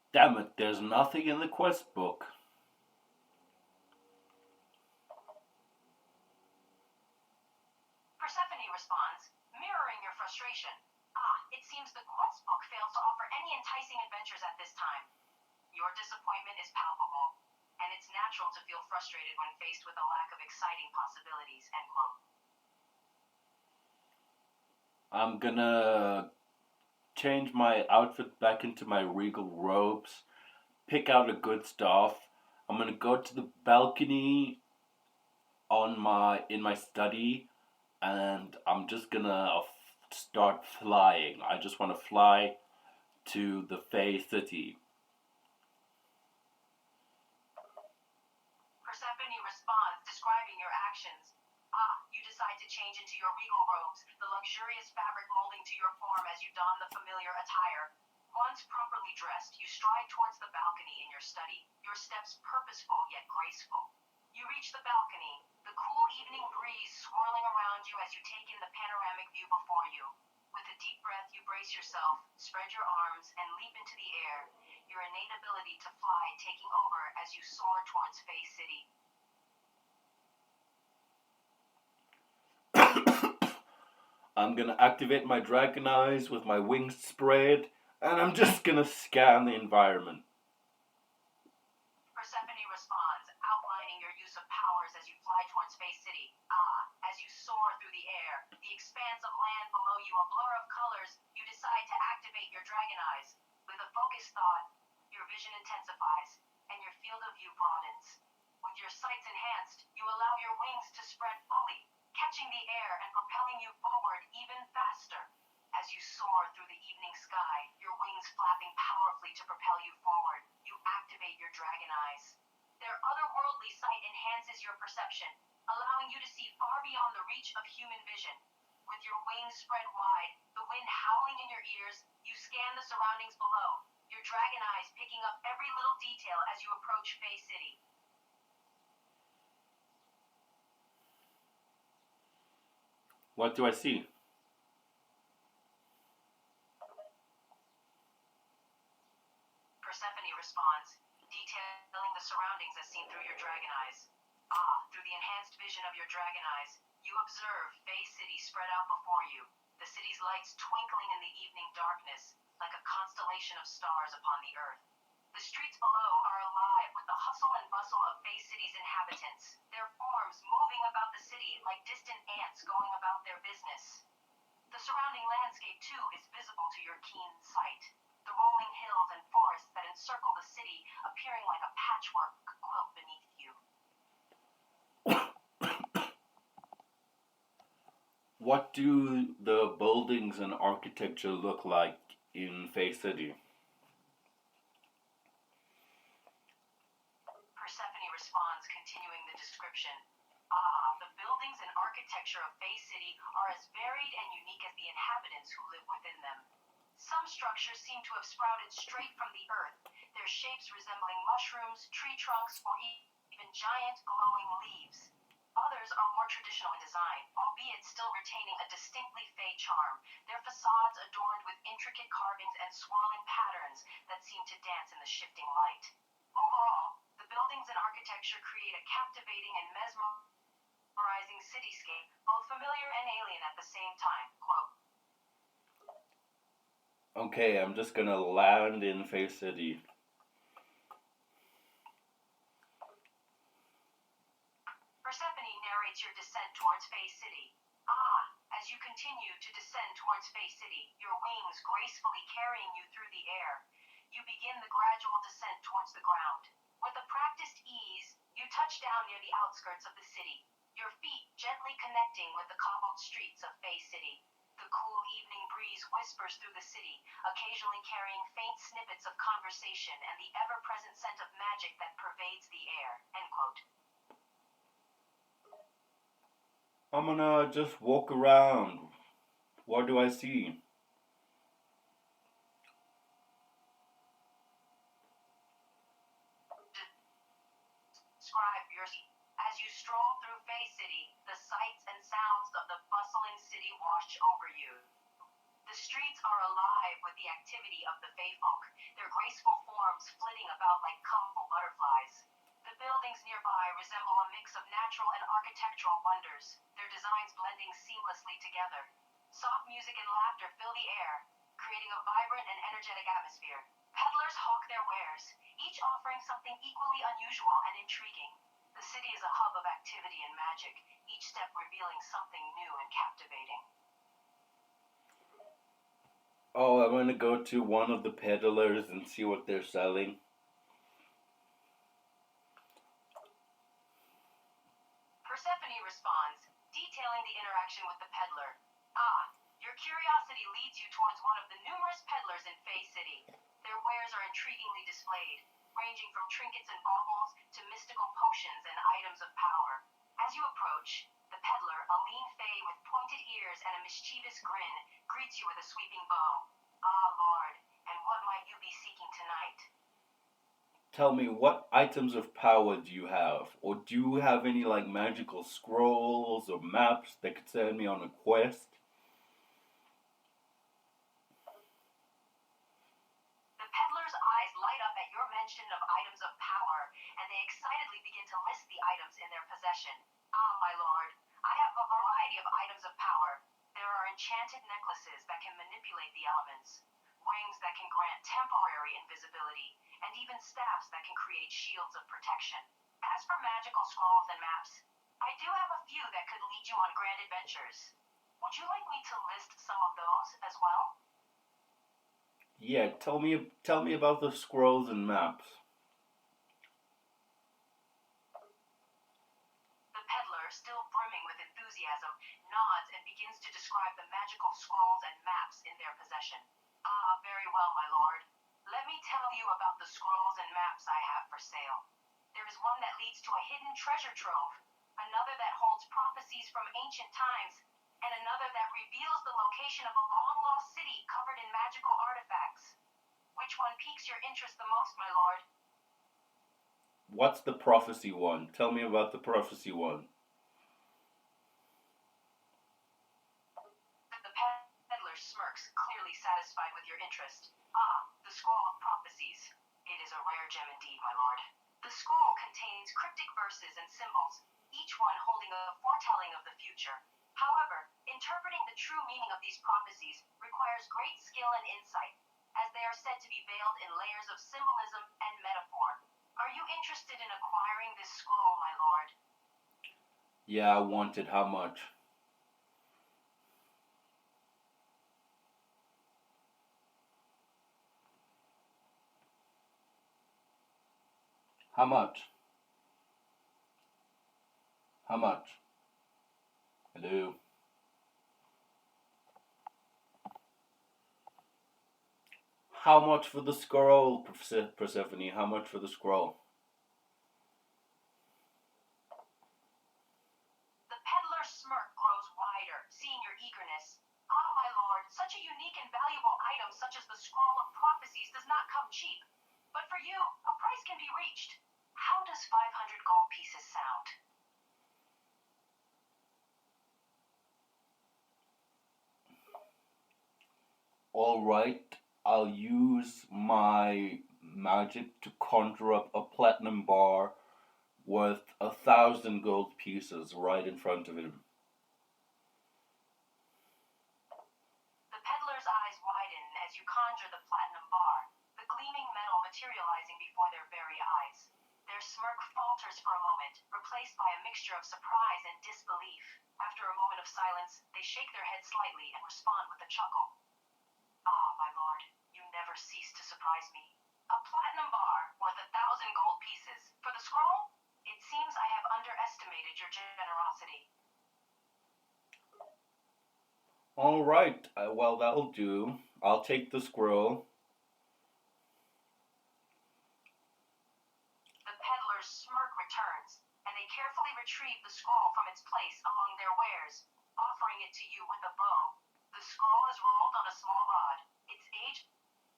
Damn it, there's nothing in the quest book. Persephone responds, mirroring your frustration. Ah, it seems the quest book fails to offer any enticing adventures at this time. Your disappointment is palpable, and it's natural to feel frustrated when faced with a lack of exciting possibilities, end quote. I'm gonna change my outfit back into my regal robes, pick out a good stuff. I'm gonna go to the balcony in my study, and I'm just gonna start flying. I just want to fly to the Fey city. Persephone responds, describing your actions. You decide to change into your regal robes, the luxurious fabric molding to your form as you don the familiar attire. Once properly dressed, you stride towards the balcony in your study, your steps purposeful yet graceful. You reach the balcony, the cool evening breeze swirling around you as you take in the panoramic view before you. With a deep breath, you brace yourself, spread your arms, and leap into the air, your innate ability to fly taking over as you soar towards Fey City. I'm gonna activate my dragon eyes with my wings spread, and I'm just gonna scan the environment. Persephone responds, outlining your use of powers as you fly towards Space City. As you soar through the air, the expanse of land below you a blur of colors, you decide to activate your dragon eyes. With a focused thought, your vision intensifies, and your field of view broadens. With your sights enhanced, you allow your wings to spread fully, catching the air and propelling you forward even faster. As you soar through the evening sky, your wings flapping powerfully to propel you forward, you activate your dragon eyes. Their otherworldly sight enhances your perception, allowing you to see far beyond the reach of human vision. With your wings spread wide, the wind howling in your ears, you scan the surroundings below, your dragon eyes picking up every little detail as you approach Fey City. What do I see? Persephone responds, detailing the surroundings as seen through your dragon eyes. Through the enhanced vision of your dragon eyes, you observe Fey City spread out before you, the city's lights twinkling in the evening darkness, like a constellation of stars upon the earth. The streets below are alive with the hustle and bustle of Fey City's inhabitants, their forms moving about the city like distant ants going about their business. The surrounding landscape, too, is visible to your keen sight. The rolling hills and forests that encircle the city appearing like a patchwork quilt beneath you. What do the buildings and architecture look like in Fey City? Persephone responds, continuing the description. The buildings and architecture of Fey City are as varied and unique as the inhabitants who live within them. Some structures seem to have sprouted straight from the earth, their shapes resembling mushrooms, tree trunks, or even giant glowing leaves. Others are more traditional in design, albeit still retaining a distinctly Fey charm, their facades adorned with intricate carvings and swirling patterns that seem to dance in the shifting light. Overall, the buildings and architecture create a captivating and mesmerizing cityscape, both familiar and alien at the same time. Quote, Okay, I'm just gonna land in Fey City. Persephone narrates your descent towards Fey City. As you continue to descend towards Fey City, your wings gracefully carrying you through the air, you begin the gradual descent towards the ground. With a practiced ease, you touch down near the outskirts of the city, your feet gently connecting with the cobbled streets of Fey City. The cool evening breeze whispers through the city, occasionally carrying faint snippets of conversation and the ever-present scent of magic that pervades the air. End quote. I'm gonna just walk around. What do I see? Describe your as you stroll through Fey City, the sights and sounds of the bustling city wash over you. The streets are alive with the activity of the Fey folk, their graceful forms flitting about like colorful butterflies. The buildings nearby resemble a mix of natural and architectural wonders, their designs blending seamlessly together. Soft music and laughter fill the air, creating a vibrant and energetic atmosphere. Peddlers hawk their wares, each offering something equally unusual and intriguing. The city is a hub of activity and magic, each step revealing something new and captivating. Oh, I'm gonna go to one of the peddlers and see what they're selling. Persephone responds, detailing the interaction with the peddler. Your curiosity leads you towards one of the numerous peddlers in Fey City. Their wares are intriguingly displayed, ranging from trinkets and baubles to mystical potions and items of power. As you approach, the peddler, a lean Fey with pointed ears and a mischievous grin, greets you with a sweeping bow. Ah, Lord, and what might you be seeking tonight? Tell me, what items of power do you have? Or do you have any like magical scrolls or maps that could send me on a quest? The peddler's eyes light up at your mention of items of power, and they excitedly begin to list the items in their possession. Ah, my lord, I have a variety of items of power. There are enchanted necklaces that can manipulate the elements, rings that can grant temporary invisibility, and even staffs that can create shields of protection. As for magical scrolls and maps, I do have a few that could lead you on grand adventures. Would you like me to list some of those as well? Yeah, tell me about the scrolls and maps. The peddler, still brimming with enthusiasm, nods and begins to describe the magical scrolls and maps in their possession. Ah, very well, my lord. Let me tell you about the scrolls and maps I have for sale. There is one that leads to a hidden treasure trove, another that holds prophecies from ancient times, and another that reveals the location of a long-lost city covered in magical artifacts. Which one piques your interest the most, my lord? What's the prophecy one? Tell me about the prophecy one. The peddler smirks, clearly satisfied with your interest. Ah, the Scroll of Prophecies. It is a rare gem indeed, my lord. The scroll contains cryptic verses and symbols, each one holding a foretelling of the future. However, interpreting the true meaning of these prophecies requires great skill and insight, as they are said to be veiled in layers of symbolism and metaphor. Are you interested in acquiring this scroll, my lord? Yeah, I want it. How much? How much? How much? Hello. How much for the scroll, Persephone? How much for the scroll? The peddler's smirk grows wider, seeing your eagerness. Ah, my lord, such a unique and valuable item such as the Scroll of Prophecies does not come cheap. But for you, a price can be reached. How does 500 gold pieces sound? All right, I'll use my magic to conjure up a platinum bar worth 1,000 gold pieces right in front of him. The peddler's eyes widen as you conjure the platinum bar, the gleaming metal materializing before their very eyes. Their smirk falters for a moment, replaced by a mixture of surprise and disbelief. After a moment of silence, they shake their head slightly and respond with a chuckle. Ah, my lord, you never cease to surprise me. A platinum bar worth 1,000 gold pieces. For the scroll? It seems I have underestimated your generosity. All right, well, that'll do. I'll take the scroll. The peddler's smirk returns, and they carefully retrieve the scroll from its place among their wares, offering it to you with a bow. The scroll is rolled on a small rod, its age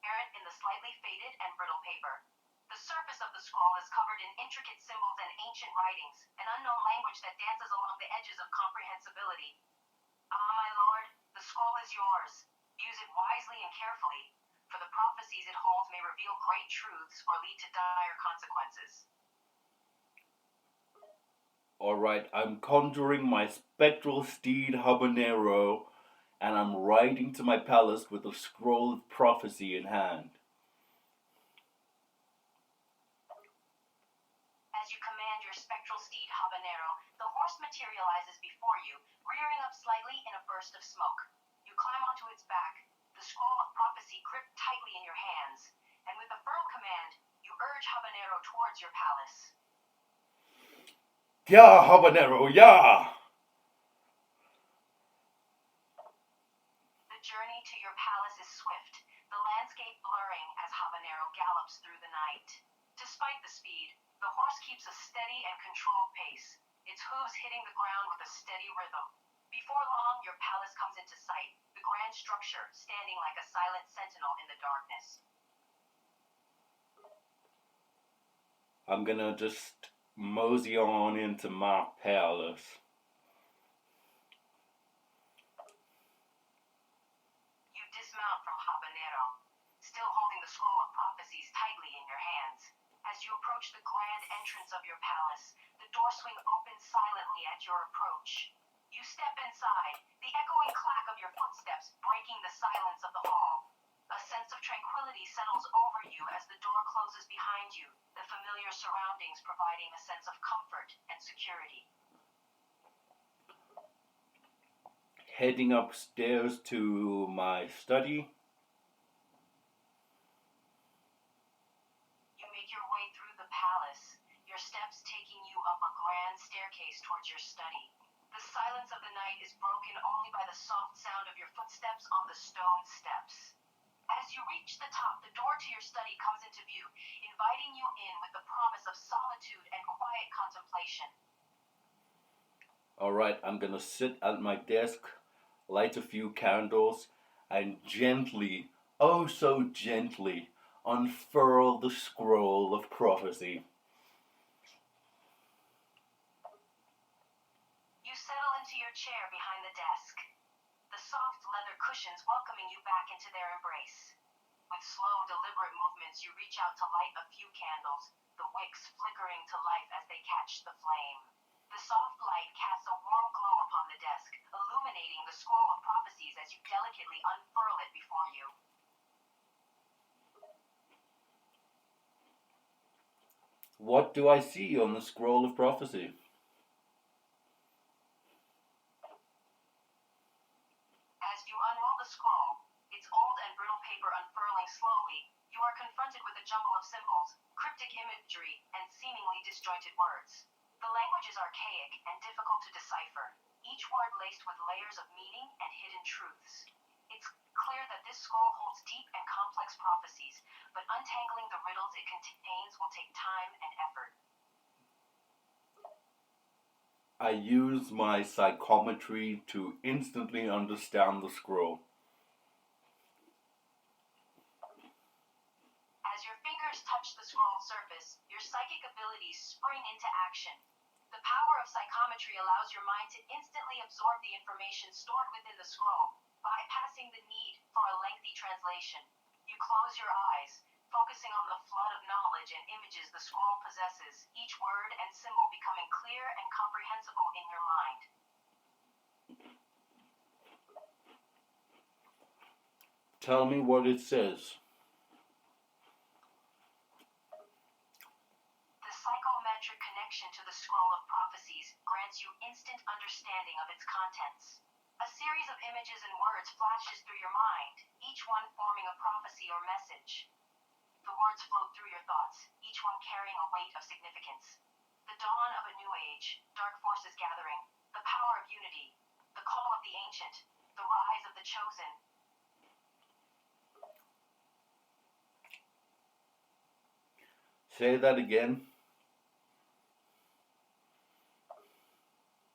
apparent in the slightly faded and brittle paper. The surface of the scroll is covered in intricate symbols and ancient writings, an unknown language that dances along the edges of comprehensibility. Ah, my lord, the scroll is yours. Use it wisely and carefully, for the prophecies it holds may reveal great truths or lead to dire consequences. All right, I'm conjuring my spectral steed habanero, and I'm riding to my palace with a scroll of prophecy in hand. As you command your spectral steed habanero, the horse materializes before you, rearing up slightly in a burst of smoke. You climb onto its back, the scroll of prophecy gripped tightly in your hands, and with a firm command, you urge habanero towards your palace. Yeah, habanero, yeah! The journey to your palace is swift, the landscape blurring as Habanero gallops through the night. Despite the speed, the horse keeps a steady and controlled pace, its hooves hitting the ground with a steady rhythm. Before long, your palace comes into sight, the grand structure standing like a silent sentinel in the darkness. I'm gonna just mosey on into my palace. You dismount from Habanero, still holding the scroll of prophecies tightly in your hands. As you approach the grand entrance of your palace, the door swings open silently at your approach. You step inside, the echoing clack of your footsteps breaking the silence of the hall. A sense of tranquility settles over you as the door closes behind you, the familiar surroundings providing a sense of comfort and security. Heading upstairs to my study. You make your way through the palace, your steps taking you up a grand staircase towards your study. The silence of the night is broken only by the soft sound of your footsteps on the stone steps. As you reach the top, the door to your study comes into view, inviting you in with the promise of solitude and quiet contemplation. Alright, I'm gonna sit at my desk, light a few candles, and gently, oh so gently, unfurl the scroll of prophecy. You settle into your chair behind the desk, the soft leather cushions welcoming you back into their embrace. With slow, deliberate movements, you reach out to light a few candles, the wicks flickering to life as they catch the flame. The soft light casts a warm glow upon the desk, illuminating the scroll of prophecies as you delicately unfurl it before you. What do I see on the scroll of prophecy? As you unroll the scroll, its old and brittle paper unfurling slowly, you are confronted with a jumble of symbols, cryptic imagery, and seemingly disjointed words. The language is archaic and difficult to decipher, each word laced with layers of meaning and hidden truths. It's clear that this scroll holds deep and complex prophecies, but untangling the riddles it contains will take time and effort. I use my psychometry to instantly understand the scroll. As your fingers touch the scroll surface, your psychic abilities spring into action. The power of psychometry allows your mind to instantly absorb the information stored within the scroll, bypassing the need for a lengthy translation. You close your eyes, focusing on the flood of knowledge and images the scroll possesses, each word and symbol becoming clear and comprehensible in your mind. Tell me what it says. The psychometric connection to the scroll of prophecies grants you instant understanding of its contents. A series of images and words flashes through your mind, each one forming a prophecy or message. The words float through your thoughts, each one carrying a weight of significance. The dawn of a new age, dark forces gathering, the power of unity, the call of the ancient, the rise of the chosen. Say that again.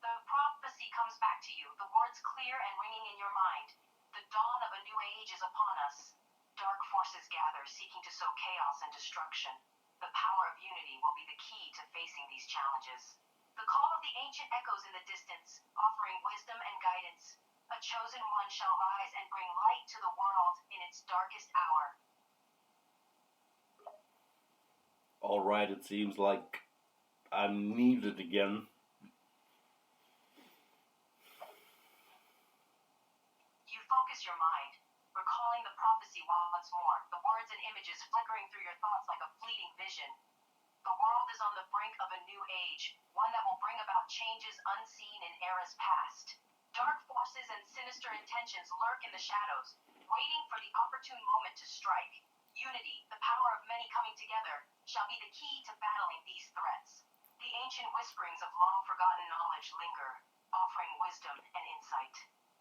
The prophecy comes back to you, the words clear and ringing in your mind. The dawn of a new age is upon us. Dark forces gather, seeking to sow chaos and destruction. The power of unity will be the key to facing these challenges. The call of the ancient echoes in the distance, offering wisdom and guidance. A chosen one shall rise and bring light to the world in its darkest hour. Alright, it seems like I'm needed again. You focus your mind, recalling the prophecy once more, the words and images flickering through your thoughts like a fleeting vision. The world is on the brink of a new age, one that will bring about changes unseen in eras past. Dark forces and sinister intentions lurk in the shadows, waiting for the opportune moment to strike. Unity, the power of many coming together, shall be the key to battling these threats. The ancient whisperings of long-forgotten knowledge linger, offering wisdom and insight.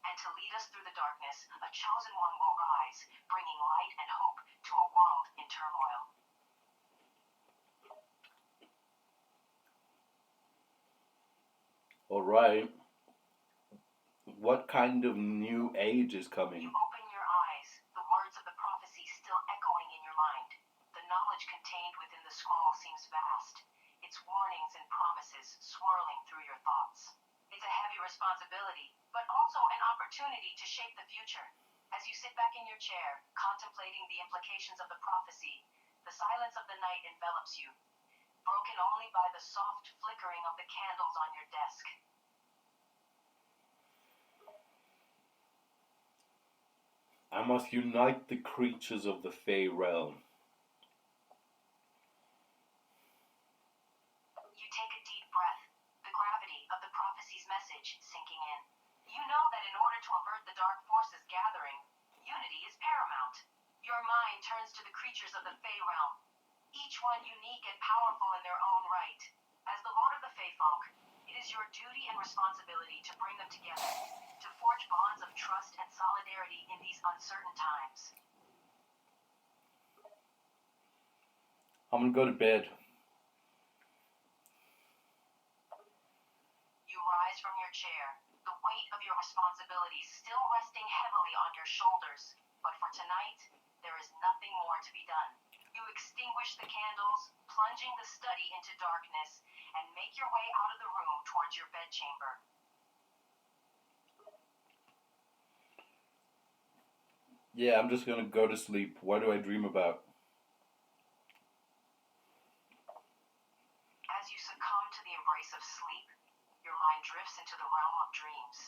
and to lead us through the darkness, a chosen one will rise, bringing light and hope to a world in turmoil. All right. What kind of new age is You coming? open your eyes, the words of the prophecy still echoing in your mind. The knowledge contained within the scroll seems vast, its warnings and promises swirling through your thoughts. It's a heavy responsibility, but also an opportunity to shape the future. As you sit back in your chair, contemplating the implications of the prophecy, the silence of the night envelops you, broken only by the soft flickering of the candles on your desk. I must unite the creatures of the Fey Realm. You take a deep breath, the gravity of the prophecy's message sinking in. You know that in order to avert the dark forces gathering, unity is paramount. Your mind turns to the creatures of the Fey Realm, each one unique and powerful in their own right. As the Lord of the Fey Folk, it is your duty and responsibility to bring them together, to forge bonds of trust and solidarity in these uncertain times. I'm gonna go to bed. You rise from your chair, the weight of your responsibilities still resting heavily on your shoulders. But for tonight, there is nothing more to be done. You extinguish the candles, plunging the study into darkness, and make your way out of the room towards your bedchamber. Yeah, I'm just gonna go to sleep. What do I dream about? As you succumb to the embrace of sleep, your mind drifts into the realm of dreams.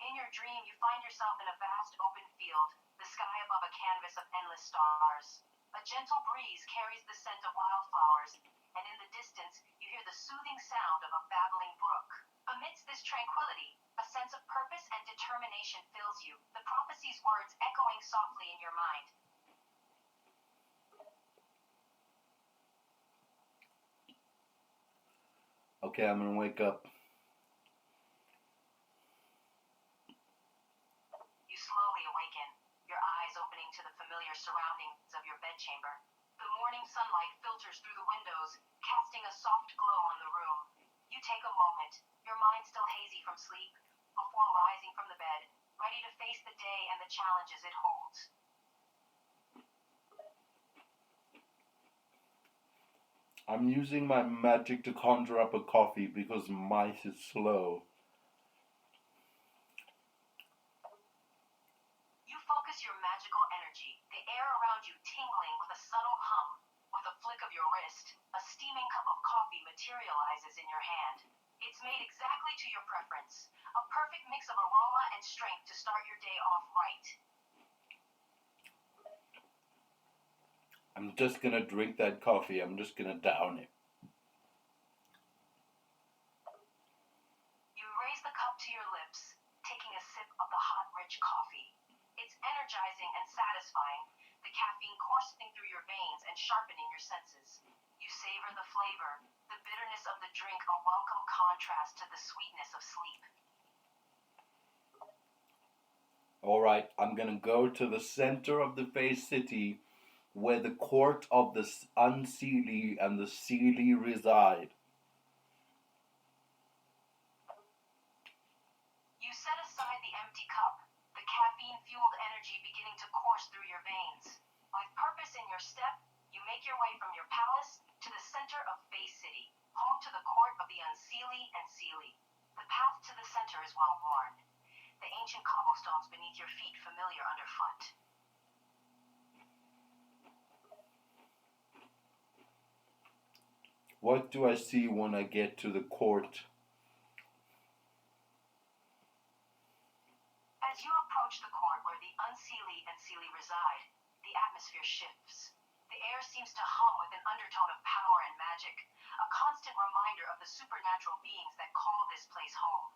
In your dream, you find yourself in a vast open field, the sky above a canvas of endless stars. A gentle breeze carries the scent of wildflowers, and in the distance, you hear the soothing sound of a babbling brook. Amidst this tranquility, a sense of purpose and determination fills you, the prophecy's words echoing softly in your mind. Okay, I'm gonna wake up. You slowly awaken, your eyes opening to the familiar surroundings of your bedchamber. The morning sunlight filters through the windows, casting a soft glow on the room. You take a moment, your mind still hazy from sleep, before rising from the bed, ready to face the day and the challenges it holds. I'm using my magic to conjure up a coffee because mice is slow. You focus your magical energy, the air around you tingling with a subtle hum. With a flick of your wrist, a steaming cup of coffee materializes in your hand. It's made exactly to your preference, a perfect mix of aroma and strength to start your day off right. I'm just gonna drink that coffee. I'm just gonna down it. You raise the cup to your lips, taking a sip of the hot, rich coffee. It's energizing and satisfying, the caffeine coursing through your veins and sharpening your senses. You savor the flavor, the bitterness of the drink a welcome contrast to the sweetness of sleep. Alright, I'm gonna go to the center of the Fey City where the court of the unseelie and the seelie reside. You set aside the empty cup, the caffeine-fueled energy beginning to course through your veins. With purpose in your step, you make your way from your palace to the center of Fey City, home to the court of the unseelie and seelie. The path to the center is well worn, the ancient cobblestones beneath your feet familiar underfoot. What do I see when I get to the court? As you approach the court where the unseelie and seelie reside, the atmosphere shifts. The air seems to hum with an undertone of power and magic, a constant reminder of the supernatural beings that call this place home.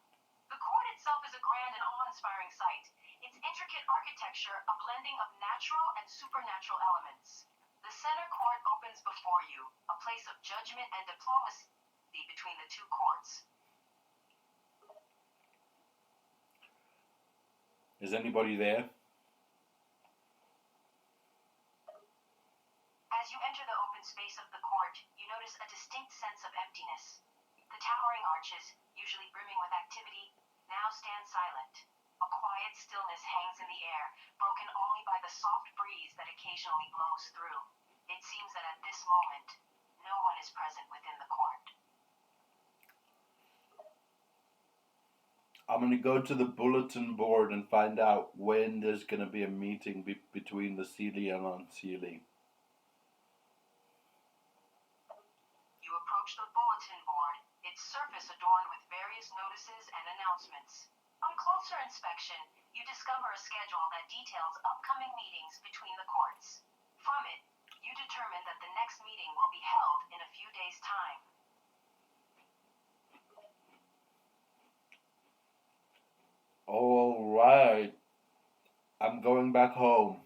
The court itself is a grand and awe-inspiring sight, its intricate architecture a blending of natural and supernatural elements. The center court opens before you, a place of judgment and diplomacy between the two courts. Is anybody there? As you enter the open space of the court, you notice a distinct sense of emptiness. The towering arches, usually brimming with activity, now stand silent. A quiet stillness hangs in the air, broken only by the soft breeze that occasionally blows through. It seems that at this moment, no one is present within the court. I'm going to go to the bulletin board and find out when there's going to be a meeting between the Seelie and Unseelie. You approach the bulletin board, its surface adorned with various notices and announcements. On closer inspection, you discover a schedule that details upcoming meetings between the courts. From it, you determine that the next meeting will be held in a few days' time. All right. I'm going back home.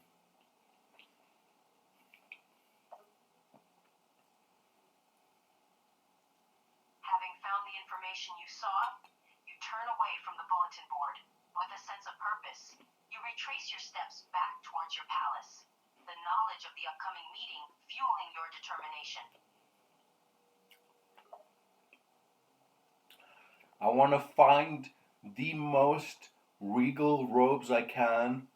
Having found the information you sought, you turn away from the bulletin board. With a sense of purpose, you retrace your steps back towards your palace, the knowledge of the upcoming meeting fueling your determination. I want to find the most regal robes I can,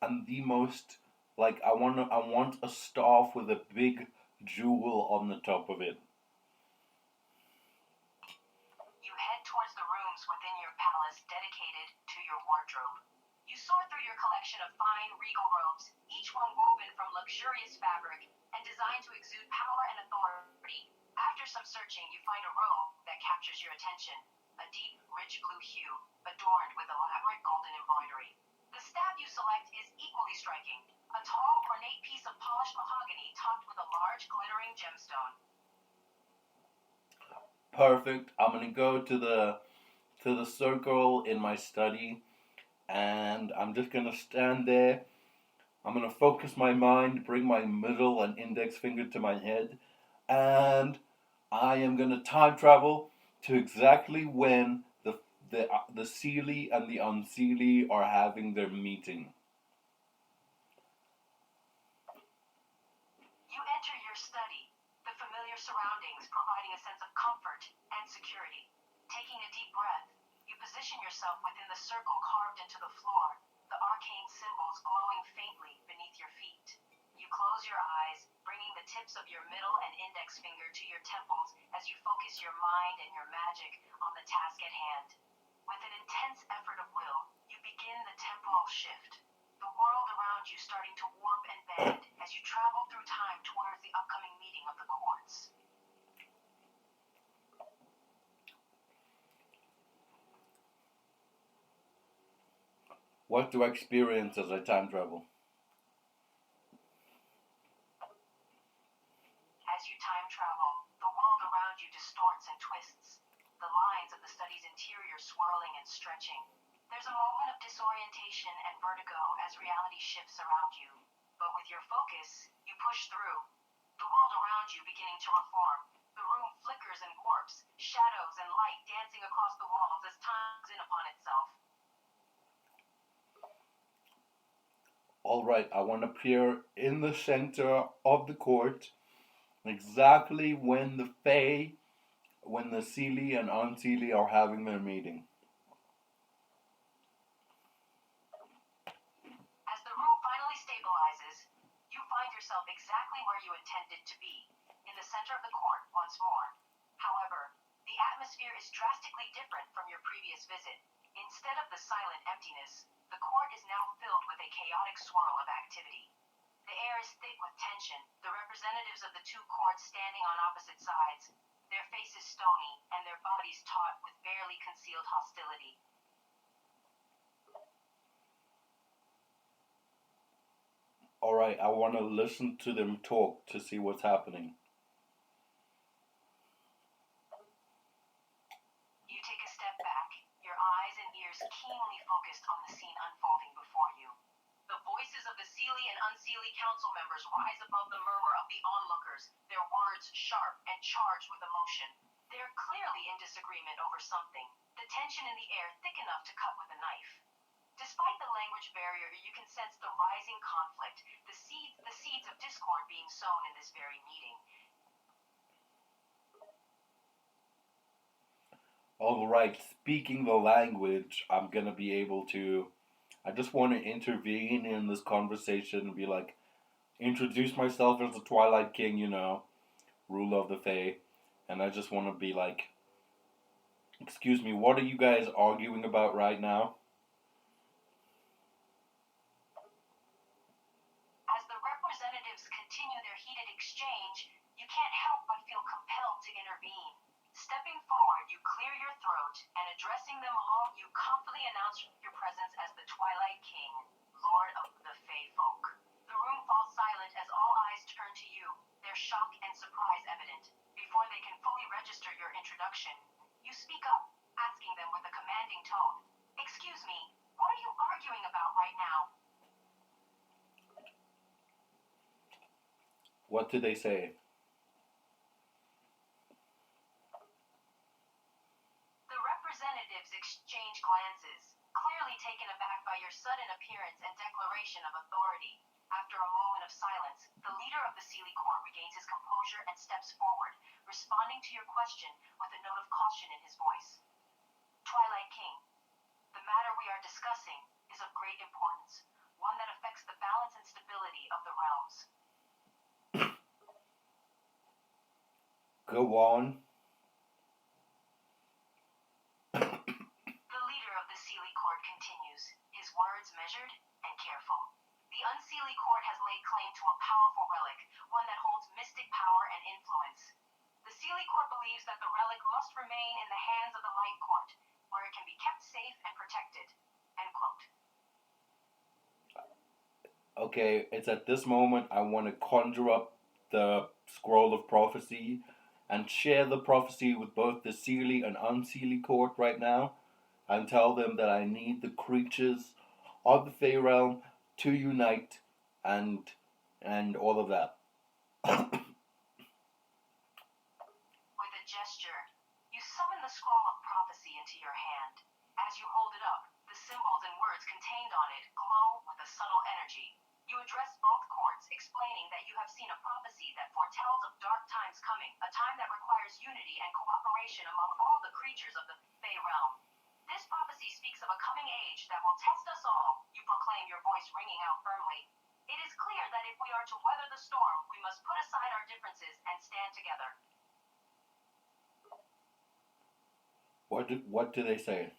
and the most I want a staff with a big jewel on the top of it. You head towards the rooms within your palace dedicated to your wardrobe. You sort through your collection of fine, regal robes, each one woven from luxurious fabric and designed to exude power and authority. After some searching, you find a robe that captures your attention, a deep, rich blue hue, adorned with elaborate golden embroidery. The staff you select is equally striking, a tall, ornate piece of polished mahogany topped with a large, glittering gemstone. Perfect. I'm gonna go to the circle in my study, and I'm just gonna stand there. I'm gonna focus my mind, bring my middle and index finger to my head, and I am gonna time travel to exactly when the Seelie and the Unseelie are having their meeting. You enter your study, the familiar surroundings providing a sense of comfort and security. Taking a deep breath, you position yourself within the circle carved into the floor, the arcane symbols glowing faintly beneath your feet. You close your eyes, bringing the tips of your middle and index finger to your temples as you focus your mind and your magic on the task at hand. With an intense effort of will, you begin the temporal shift, the world around you starting to warp and bend as you travel through time towards the upcoming meeting of the courts. What do I experience as I time travel? As you time travel, the world around you distorts and twists, the lines of the study's interior swirling and stretching. There's a moment of disorientation and vertigo as reality shifts around you. But with your focus, you push through. The world around you beginning to reform. The room flickers and warps, shadows and light dancing across the walls as time comes in upon itself. All right, I want to appear in the center of the court exactly when when the Seelie and Unseelie are having their meeting. As the room finally stabilizes, you find yourself exactly where you intended to be, in the center of the court once more. However, the atmosphere is drastically different from your previous visit. Instead of the silent emptiness, the court is now filled with a chaotic swirl of activity. The air is thick with tension, the representatives of the two courts standing on opposite sides, their faces stony and their bodies taut with barely concealed hostility. All right, I want to listen to them talk to see what's happening. You take a step back, your eyes and ears keenly focused on the scene unfolding before you. The voices of the Seelie and Unseelie council members rise above the murmur of the onlookers, their words sharp and charged with emotion. They're clearly in disagreement over something, the tension in the air thick enough to cut with a knife. Despite the language barrier, you can sense the rising conflict, the seeds of discord being sown in this very meeting. All right, speaking the language, I'm gonna be able to. I just want to intervene in this conversation and be like, introduce myself as the Twilight King, ruler of the Fae, and I just want to be like, excuse me, what are you guys arguing about right now? As the representatives continue their heated exchange, you can't help but feel compelled to intervene. Stepping forward, you clear your throat, and addressing them all, you confidently announce your presence as the Twilight King, Lord of the Fey Folk. The room falls silent as all eyes turn to you, their shock and surprise evident. Before they can fully register your introduction, you speak up, asking them with a commanding tone, "Excuse me, what are you arguing about right now?" What do they say? The representatives exchange glances, clearly taken aback by your sudden appearance and declaration of authority. After a moment of silence, the leader of the Seelie Court regains his composure and steps forward, responding to your question with a note of caution in his voice. "Twilight King, the matter we are discussing is of great importance, one that affects the balance and stability of the realms." Go on. The leader of the Seelie Court continues, his words measured and careful. The Unseelie Court has laid claim to a powerful relic, one that holds mystic power and influence. The Seelie Court believes that the relic must remain in the hands of the Light Court, where it can be kept safe and protected. End quote. Okay, it's at this moment I want to conjure up the scroll of prophecy and share the prophecy with both the Seelie and Unseelie court right now and tell them that I need the creatures of the Fey Realm to unite and all of that. With a gesture, you summon the scroll of prophecy into your hand. As you hold it up, the symbols and words contained on it glow with a subtle energy. You address both courts, explaining that you have seen a prophecy that foretells of dark times coming, a time that requires unity and cooperation among all the creatures of the Fey Realm. This prophecy speaks of a coming age that will test us all, you proclaim, your voice ringing out firmly. It is clear that if we are to weather the storm, we must put aside our differences and stand together. What do they say?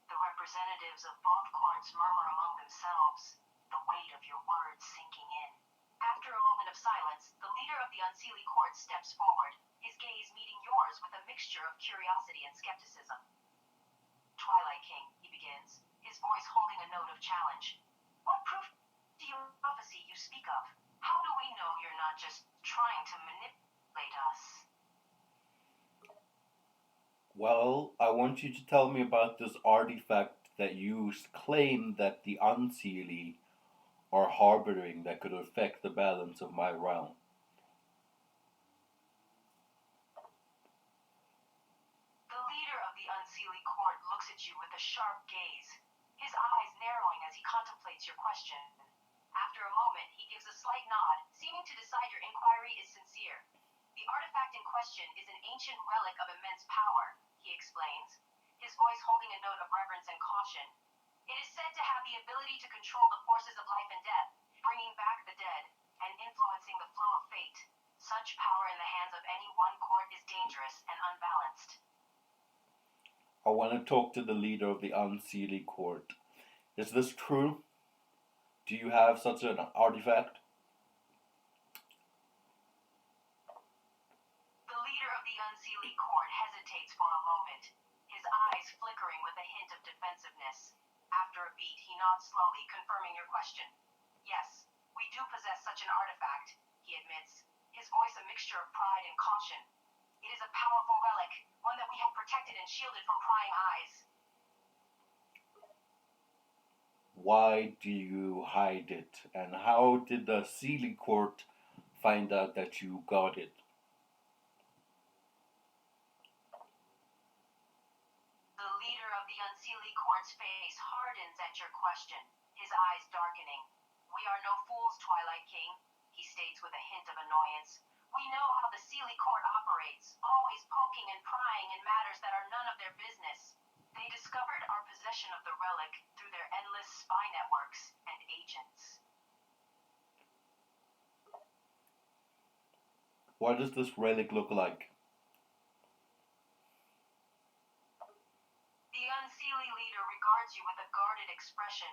The representatives of both courts murmur among themselves, the weight of your words sinking in. After a moment of silence, the leader of the Unseelie Court steps forward, his gaze meeting yours with a mixture of curiosity and skepticism. "Twilight King," he begins, his voice holding a note of challenge. "What proof do you prophecy you speak of? How do we know you're not just trying to manipulate us?" Well, I want you to tell me about this artifact that you claim that the Unseelie are harboring that could affect the balance of my realm. The leader of the Unseelie Court looks at you with a sharp gaze, his eyes narrowing as he contemplates your question. After a moment, he gives a slight nod, seeming to decide your inquiry is sincere. "The artifact in question is an ancient relic of immense power," he explains, his voice holding a note of reverence and caution. "It is said to have the ability to control the forces of life and death, bringing back the dead, and influencing the flow of fate. Such power in the hands of any one court is dangerous and unbalanced." I want to talk to the leader of the Unseelie court. Is this true? Do you have such an artifact? The leader of the Unseelie Court hesitates for a moment, his eyes flickering with a hint of defensiveness. After a beat, he nods slowly, confirming your question. "Yes, we do possess such an artifact," he admits, his voice a mixture of pride and caution. "It is a powerful relic, one that we have protected and shielded from prying eyes." Why do you hide it? And how did the Seelie court find out that you got it? face hardens at your question, his eyes darkening. We are no fools, Twilight King, he states with a hint of annoyance. We know how the Sealy Court operates, always poking and prying in matters that are none of their business. They discovered our possession of the relic through their endless spy networks and agents. What does this relic look like? The Unseelie leader regards you with a guarded expression,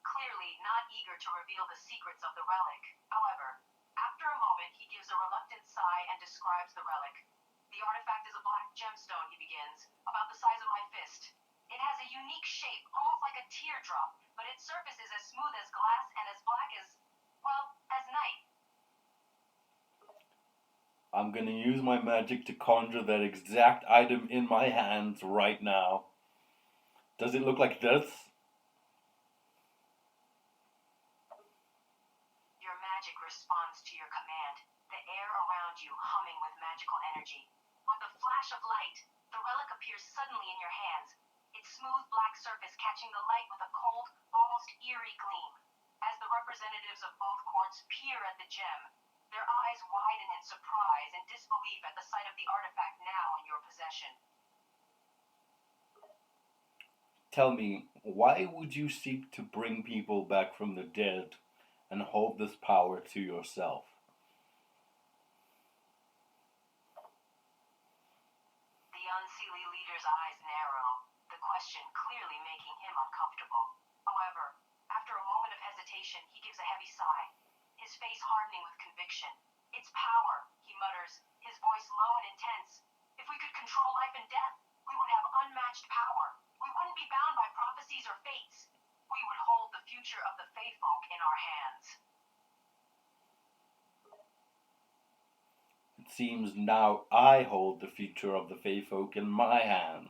clearly not eager to reveal the secrets of the relic. However, after a moment, he gives a reluctant sigh and describes the relic. The artifact is a black gemstone, he begins, about the size of my fist. It has a unique shape, almost like a teardrop, but its surface is as smooth as glass and as black as, well, as night. I'm gonna use my magic to conjure that exact item in my hands right now. Does it look like this? Your magic responds to your command, the air around you humming with magical energy. With a flash of light, the relic appears suddenly in your hands, its smooth black surface catching the light with a cold, almost eerie gleam. As the representatives of both courts peer at the gem, their eyes widen in surprise and disbelief at the sight of the artifact now in your possession. Tell me, why would you seek to bring people back from the dead and hold this power to yourself? The Unseelie leader's eyes narrow, the question clearly making him uncomfortable. However, after a moment of hesitation, he gives a heavy sigh, his face hardening with conviction. It's power, he mutters, his voice low and intense. If we could control life and death, we would have unmatched power. We wouldn't be bound by prophecies or fates. We would hold the future of the Fey folk in our hands. It seems now I hold the future of the Fey folk in my hands.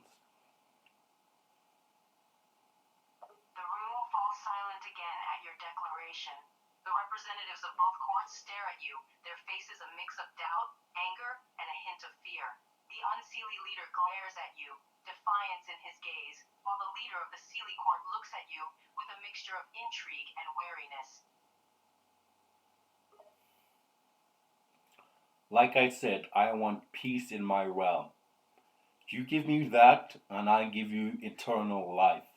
The room falls silent again at your declaration. The representatives of both courts stare at you, their faces a mix of doubt, anger, and a hint of fear. The Unseelie leader glares at you, defiance in his gaze, while the leader of the Sealy Court looks at you with a mixture of intrigue and wariness. Like I said, I want peace in my realm. You give me that, and I give you eternal life.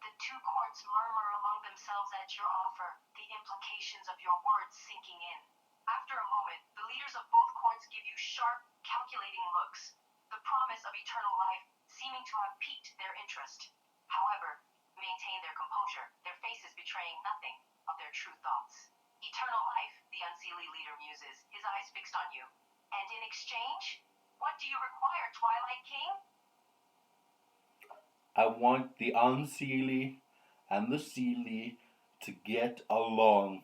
The two courts murmur among themselves at your offer, the implications of your words sinking in. After a moment, the leaders of both courts give you sharp, calculating looks, the promise of eternal life seeming to have piqued their interest. However, maintain their composure, their faces betraying nothing of their true thoughts. Eternal life, the Unseelie leader muses, his eyes fixed on you. And in exchange, what do you require, Twilight King? I want the Unseelie and the Seelie to get along.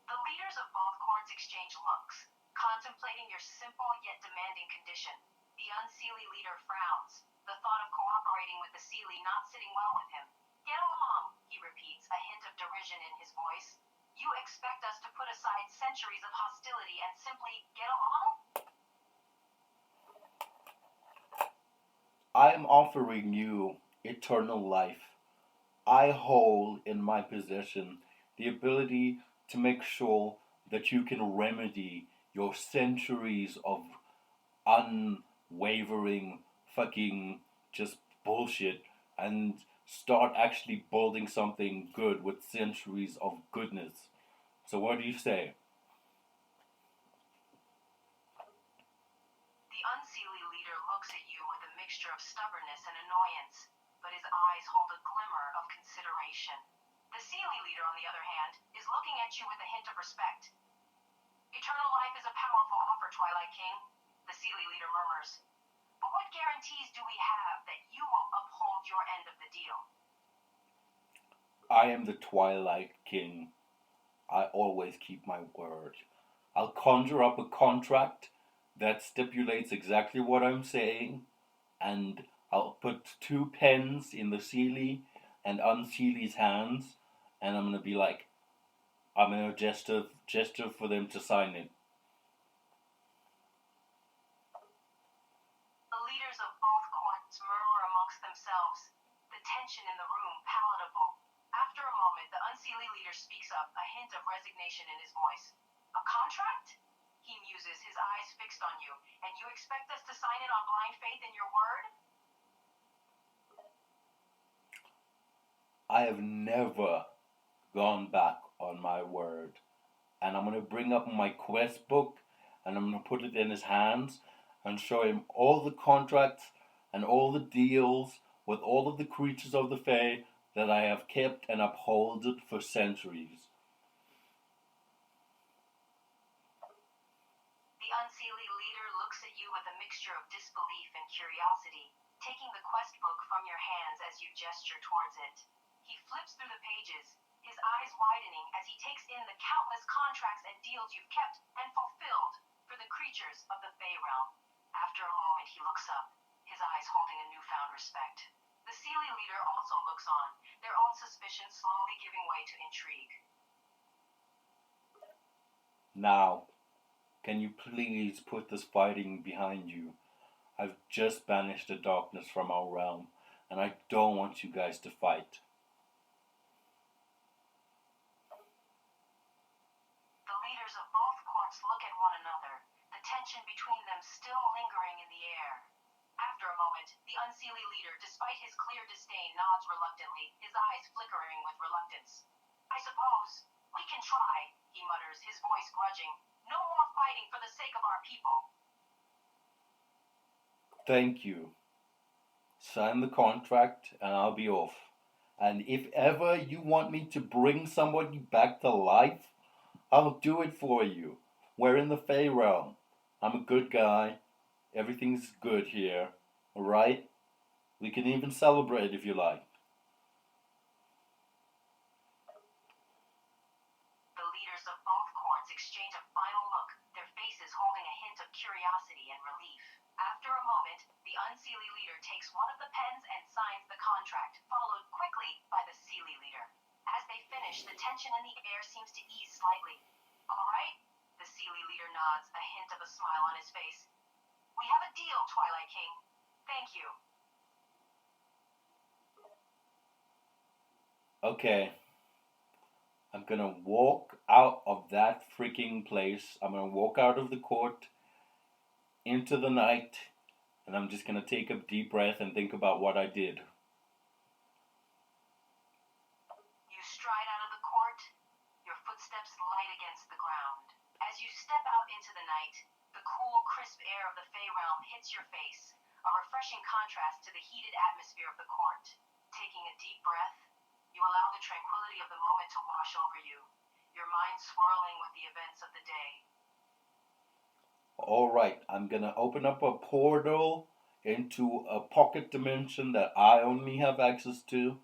The leaders of both courts exchange looks, contemplating your simple yet demanding condition. The Unseelie leader frowns, the thought of cooperating with the Seelie not sitting well with him. Get along, he repeats, a hint of derision in his voice. You expect us to put aside centuries of hostility and simply get along? I am offering you eternal life. I hold in my possession the ability to make sure that you can remedy your centuries of unwavering fucking just bullshit and start actually building something good with centuries of goodness. So what do you say? The Unseelie leader looks at you with a mixture of stubbornness and annoyance, but his eyes hold a glimmer of consideration. The Sealy leader, on the other hand, is looking at you with a hint of respect. Eternal life is a powerful offer, Twilight King, the Sealy leader murmurs. But what guarantees do we have that you will uphold your end of the deal? I am the Twilight King. I always keep my word. I'll conjure up a contract that stipulates exactly what I'm saying, and I'll put two pens in the Sealy and Unsealy's hands, and I'm gonna be like, I'm gonna gesture for them to sign it. leaders of both courts murmur amongst themselves, the tension in the room palatable. After a moment, the unseelie leader speaks up, a hint of resignation in his voice. A contract? He muses, his eyes fixed on you. And you expect us to sign it on blind faith in your word? I have never gone back on my word. And I'm going to bring up my quest book and I'm going to put it in his hands and show him all the contracts and all the deals with all of the creatures of the Fae that I have kept and upholded for centuries. The unseelie leader looks at you with a mixture of disbelief and curiosity, taking the quest book from your hands as you gesture towards it. He flips through the pages, his eyes widening as he takes in the countless contracts and deals you've kept and fulfilled for the creatures of the Fey Realm. After a moment, he looks up, his eyes holding a newfound respect. The Seelie leader also looks on, their own suspicions slowly giving way to intrigue. Now, can you please put this fighting behind you? I've just banished the darkness from our realm, and I don't want you guys to fight. The leaders of both courts look at one another, the tension between them still lingering in the air. After a moment, the unseelie leader, despite his clear disdain, nods reluctantly, his eyes flickering with reluctance. I suppose we can try, he mutters, his voice grudging. No more fighting for the sake of our people. Thank you. Sign the contract and I'll be off. And if ever you want me to bring somebody back to life, I'll do it for you. We're in the Fey Realm. I'm a good guy. Everything's good here. Alright? We can even celebrate if you like. The leaders of both courts exchange a final look, their faces holding a hint of curiosity and relief. After a moment, the unseelie leader takes one of the pens and signs the contract, followed quickly by the seelie leader. As they finish, the tension in the air seems to ease slightly. All right? The seelie leader nods, a hint of a smile on his face. We have a deal, Twilight King. Thank you. Okay. I'm gonna walk out of that freaking place. I'm gonna walk out of the court into the night, and I'm just gonna take a deep breath and think about what I did. You stride out of the court, your footsteps light against the ground. As you step out into the night, the cool, crisp air of the Fey Realm hits your face, a refreshing contrast to the heated atmosphere of the court. Taking a deep breath, you allow the tranquility of the moment to wash over you, your mind swirling with the events of the day. Alright, I'm gonna open up a portal into a pocket dimension that I only have access to,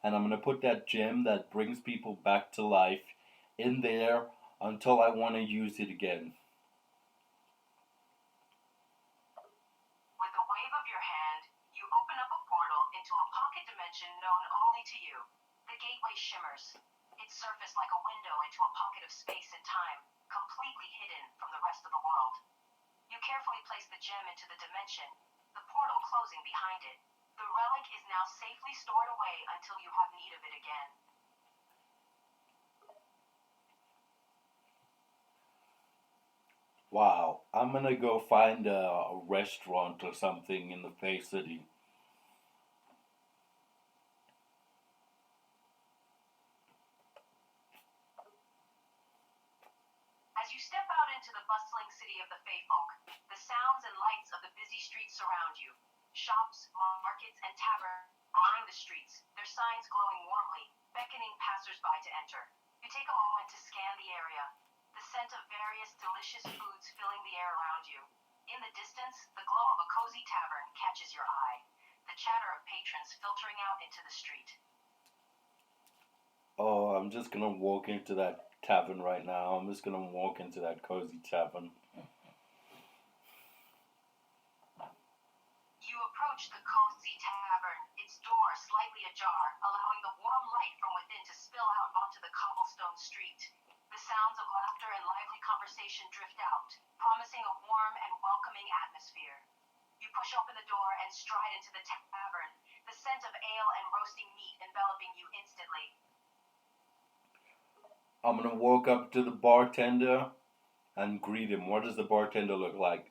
and I'm gonna put that gem that brings people back to life in there until I want to use it again. With a wave of your hand, you open up a portal into a pocket dimension known only to you. The gateway shimmers, its surface like a window into a pocket of space and time, completely hidden from the rest of the world. You carefully place the gem into the dimension, the portal closing behind it. The relic is now safely stored away until you have need of it again. Wow, I'm gonna go find a restaurant or something in the Fey City. As you step out into the bustling city of the Fey folk, the sounds and lights of the busy streets surround you. Shops, markets, and taverns line the streets, their signs glowing warmly, beckoning passersby to enter. You take a moment to scan the area, the scent of various delicious foods filling the air around you. In the distance, the glow of a cozy tavern catches your eye, the chatter of patrons filtering out into the street. Oh, I'm just gonna walk into that tavern right now. I'm just gonna walk into that cozy tavern. You approach the cozy tavern, its door slightly ajar, allowing the warm light from within to spill out onto the cobblestone street. The sounds of laughter and lively conversation drift out, promising a warm and welcoming atmosphere. You push open the door and stride into the tavern, the scent of ale and roasting meat enveloping you instantly. I'm gonna walk up to the bartender and greet him. What does the bartender look like?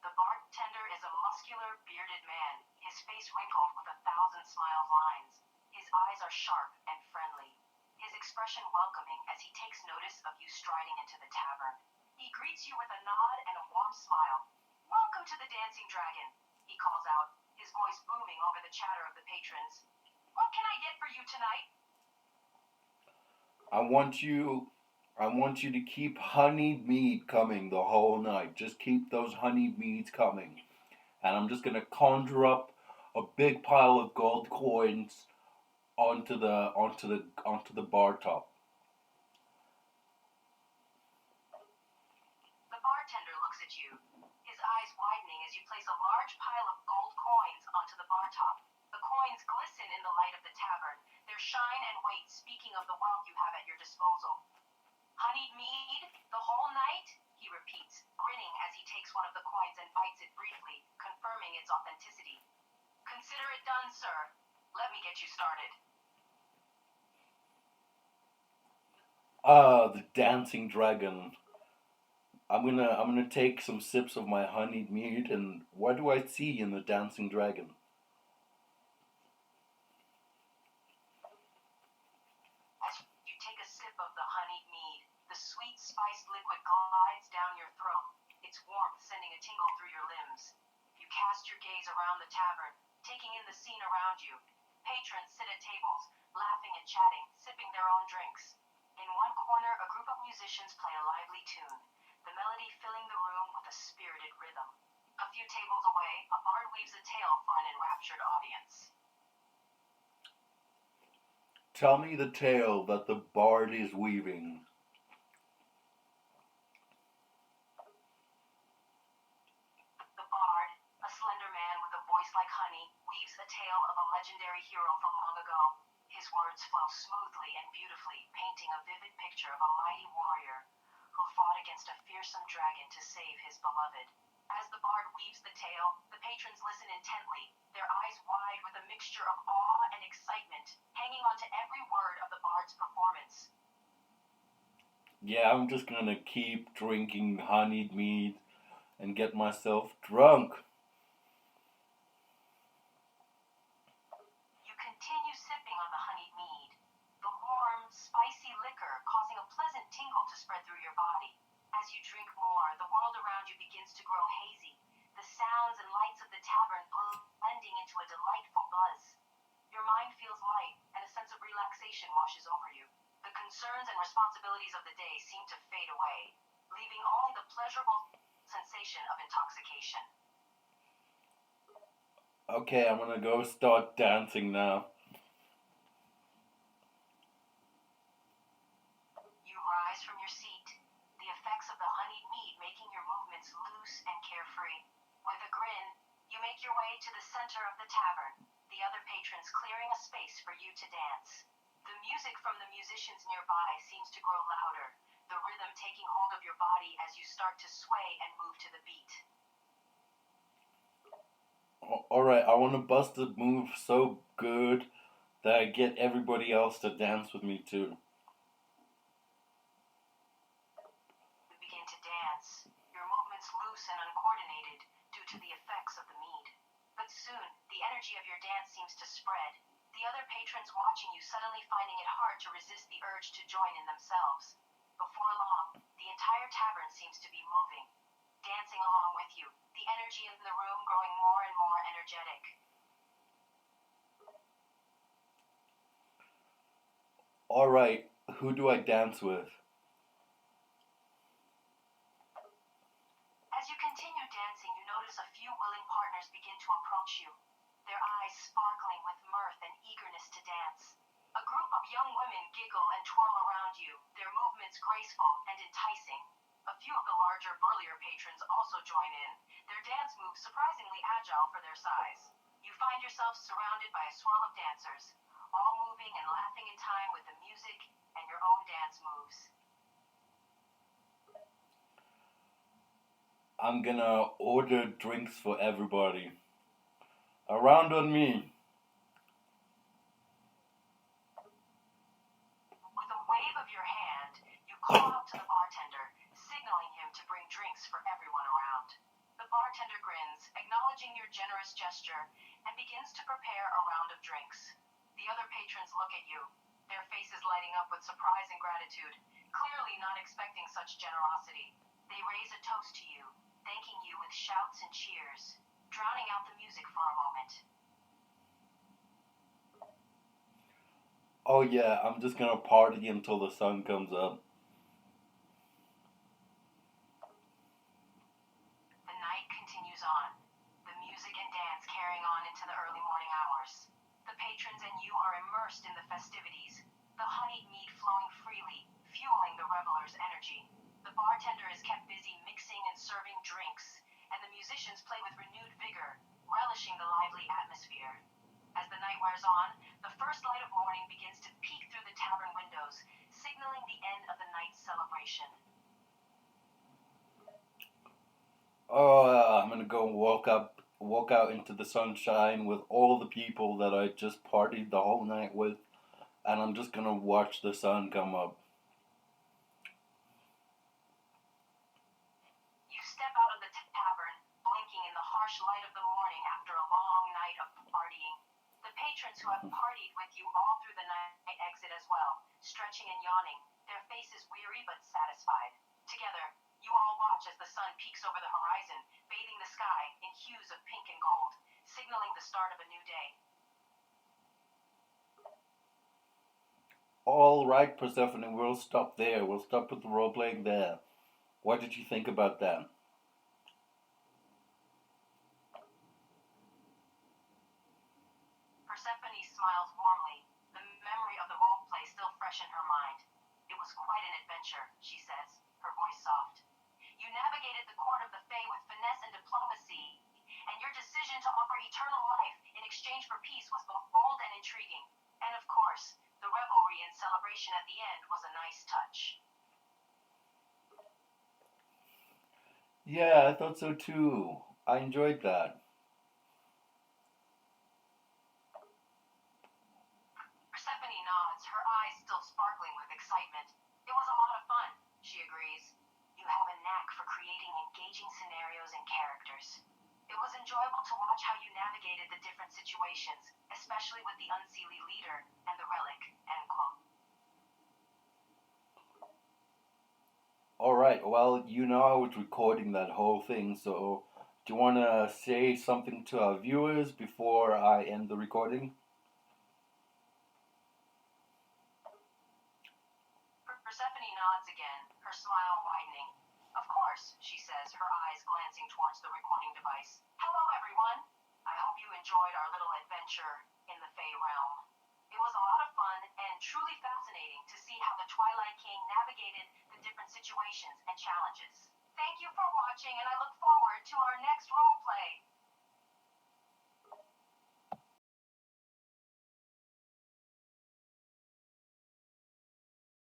The bartender is a muscular, bearded man, his face wrinkled with 1,000 smile lines. His eyes are sharp and friendly, his expression welcoming as he takes notice of you striding into the tavern. He greets you with a nod and a warm smile. "Welcome to the Dancing Dragon," he calls out, his voice booming over the chatter of the patrons. "What can I get for you tonight?" I want you I want you to keep honeyed mead coming the whole night. Just keep those honeyed meads coming. And I'm just gonna conjure up a big pile of gold coins onto the bar top. The bartender looks at you, his eyes widening as you place a large pile of gold coins onto the bar top. The coins glisten in the light of the tavern, their shine and weight speaking of the wealth you have at your disposal. "Honeyed mead, the whole night?" he repeats, grinning as he takes one of the coins and bites it briefly, confirming its authenticity. "Consider it done, sir. Let me get you started." Ah, the dancing dragon. I'm gonna take some sips of my honeyed mead, and what do I see in the dancing dragon? As you take a sip of the honeyed mead, the sweet spiced liquid glides down your throat, its warmth sending a tingle through your limbs. You cast your gaze around the tavern, taking in the scene around you. Patrons sit at tables, laughing and chatting, sipping their own drinks. In one corner, a group of musicians play a lively tune, the melody filling the room with a spirited rhythm. A few tables away, a bard weaves a tale for an enraptured audience. Tell me the tale that the bard is weaving. The bard, a slender man with a voice like honey, weaves a tale of a legendary hero from long ago. His words flow smoothly and beautifully, painting a vivid picture of a mighty warrior who fought against a fearsome dragon to save his beloved. As the bard weaves the tale, the patrons listen intently, their eyes wide with a mixture of awe and excitement, hanging on to every word of the bard's performance. Yeah, I'm just gonna keep drinking honeyed mead and get myself drunk. You continue sipping on the honeyed mead, the warm, spicy liquor causing a pleasant tingle to spread through your body. As you drink more, the world around you begins to grow hazy, the sounds and lights of the tavern blending into a delightful buzz. Your mind feels light, and a sense of relaxation washes over you. The concerns and responsibilities of the day seem to fade away, leaving only the pleasurable sensation of intoxication. Okay, I'm gonna go start dancing now. You rise from your seat, the effects of the honeyed mead making your movements loose and carefree. With a grin, you make your way to the center of the tavern, the other patrons clearing a space for you to dance. The music from the musicians nearby seems to grow louder, the rhythm taking hold of your body as you start to sway and move to the beat. Alright, I wanna bust a move so good that I get everybody else to dance with me too. You begin to dance, your movements loose and uncoordinated due to the effects of the mead. But soon, the energy of your dance seems to spread, the other patrons watching you suddenly finding it hard to resist the urge to join in themselves. Before long, the entire tavern seems to be moving, dancing along with you, the energy in the room growing more and more energetic. Alright, who do I dance with? As you continue dancing, you notice a few willing partners begin to approach you, their eyes sparkling with mirth and eagerness to dance. A group of young women giggle and twirl around you, their movements graceful and enticing. A few of the larger, burlier patrons also join in, their dance moves surprisingly agile for their size. You find yourself surrounded by a swirl of dancers, all moving and laughing in time with the music and your own dance moves. I'm gonna order drinks for everybody. A round on me. With a wave of your hand, you call out to the bartender, signaling him to bring drinks for everyone around. The bartender grins, acknowledging your generous gesture, and begins to prepare a round of drinks. The other patrons look at you, their faces lighting up with surprise and gratitude, clearly not expecting such generosity. They raise a toast to you, thanking you with shouts and cheers, drowning out the music for a moment. Oh yeah, I'm just gonna party until the sun comes up. The night continues on, the music and dance carrying on into the early morning hours. The patrons and you are immersed in the festivities, the honeyed mead flowing freely, fueling the revelers' energy. The bartender is kept busy mixing and serving drinks, and the musicians play with renewed vigor, relishing the lively atmosphere. As the night wears on, the first light of morning begins to peek through the tavern windows, signaling the end of the night's celebration. Oh, I'm gonna go walk out into the sunshine with all the people that I just partied the whole night with, and I'm just gonna watch the sun come up. You step out of the tavern, blinking in the harsh light of the morning after a long night of partying. The patrons who have partied with you all through the night exit as well, stretching and yawning, their faces weary but satisfied. Together, you all watch as the sun peeks over the horizon, bathing the sky in hues of pink and gold, signaling the start of a new day. All right, Persephone, we'll stop there. We'll stop with the role playing there. What did you think about that? Persephone smiles warmly, the memory of the roleplay still fresh in her mind. It was quite an adventure, she says, her voice soft. You navigated the court of the Fey with finesse and diplomacy, and your decision to offer eternal life in exchange for peace was both bold and intriguing. And of course, the revelry and celebration at the end was a nice touch. Yeah, I thought so too. I enjoyed that. Persephone nods, her eyes still sparkling with excitement. It was a lot of fun, she agrees. You have a knack for creating engaging scenarios and characters. It was enjoyable to watch how you navigated the different situations, especially with the unseelie leader and the relic. End quote. All right. Well, I was recording that whole thing, so do you want to say something to our viewers before I end the recording? Persephone nods again, her smile widening. Of course, she says, her eyes glancing towards the recording device. Hello, everyone. I hope you enjoyed our little adventure in the Fey Realm. It was a lot of fun and truly fascinating to see how the Twilight King navigated the different situations and challenges. Thank you for watching, and I look forward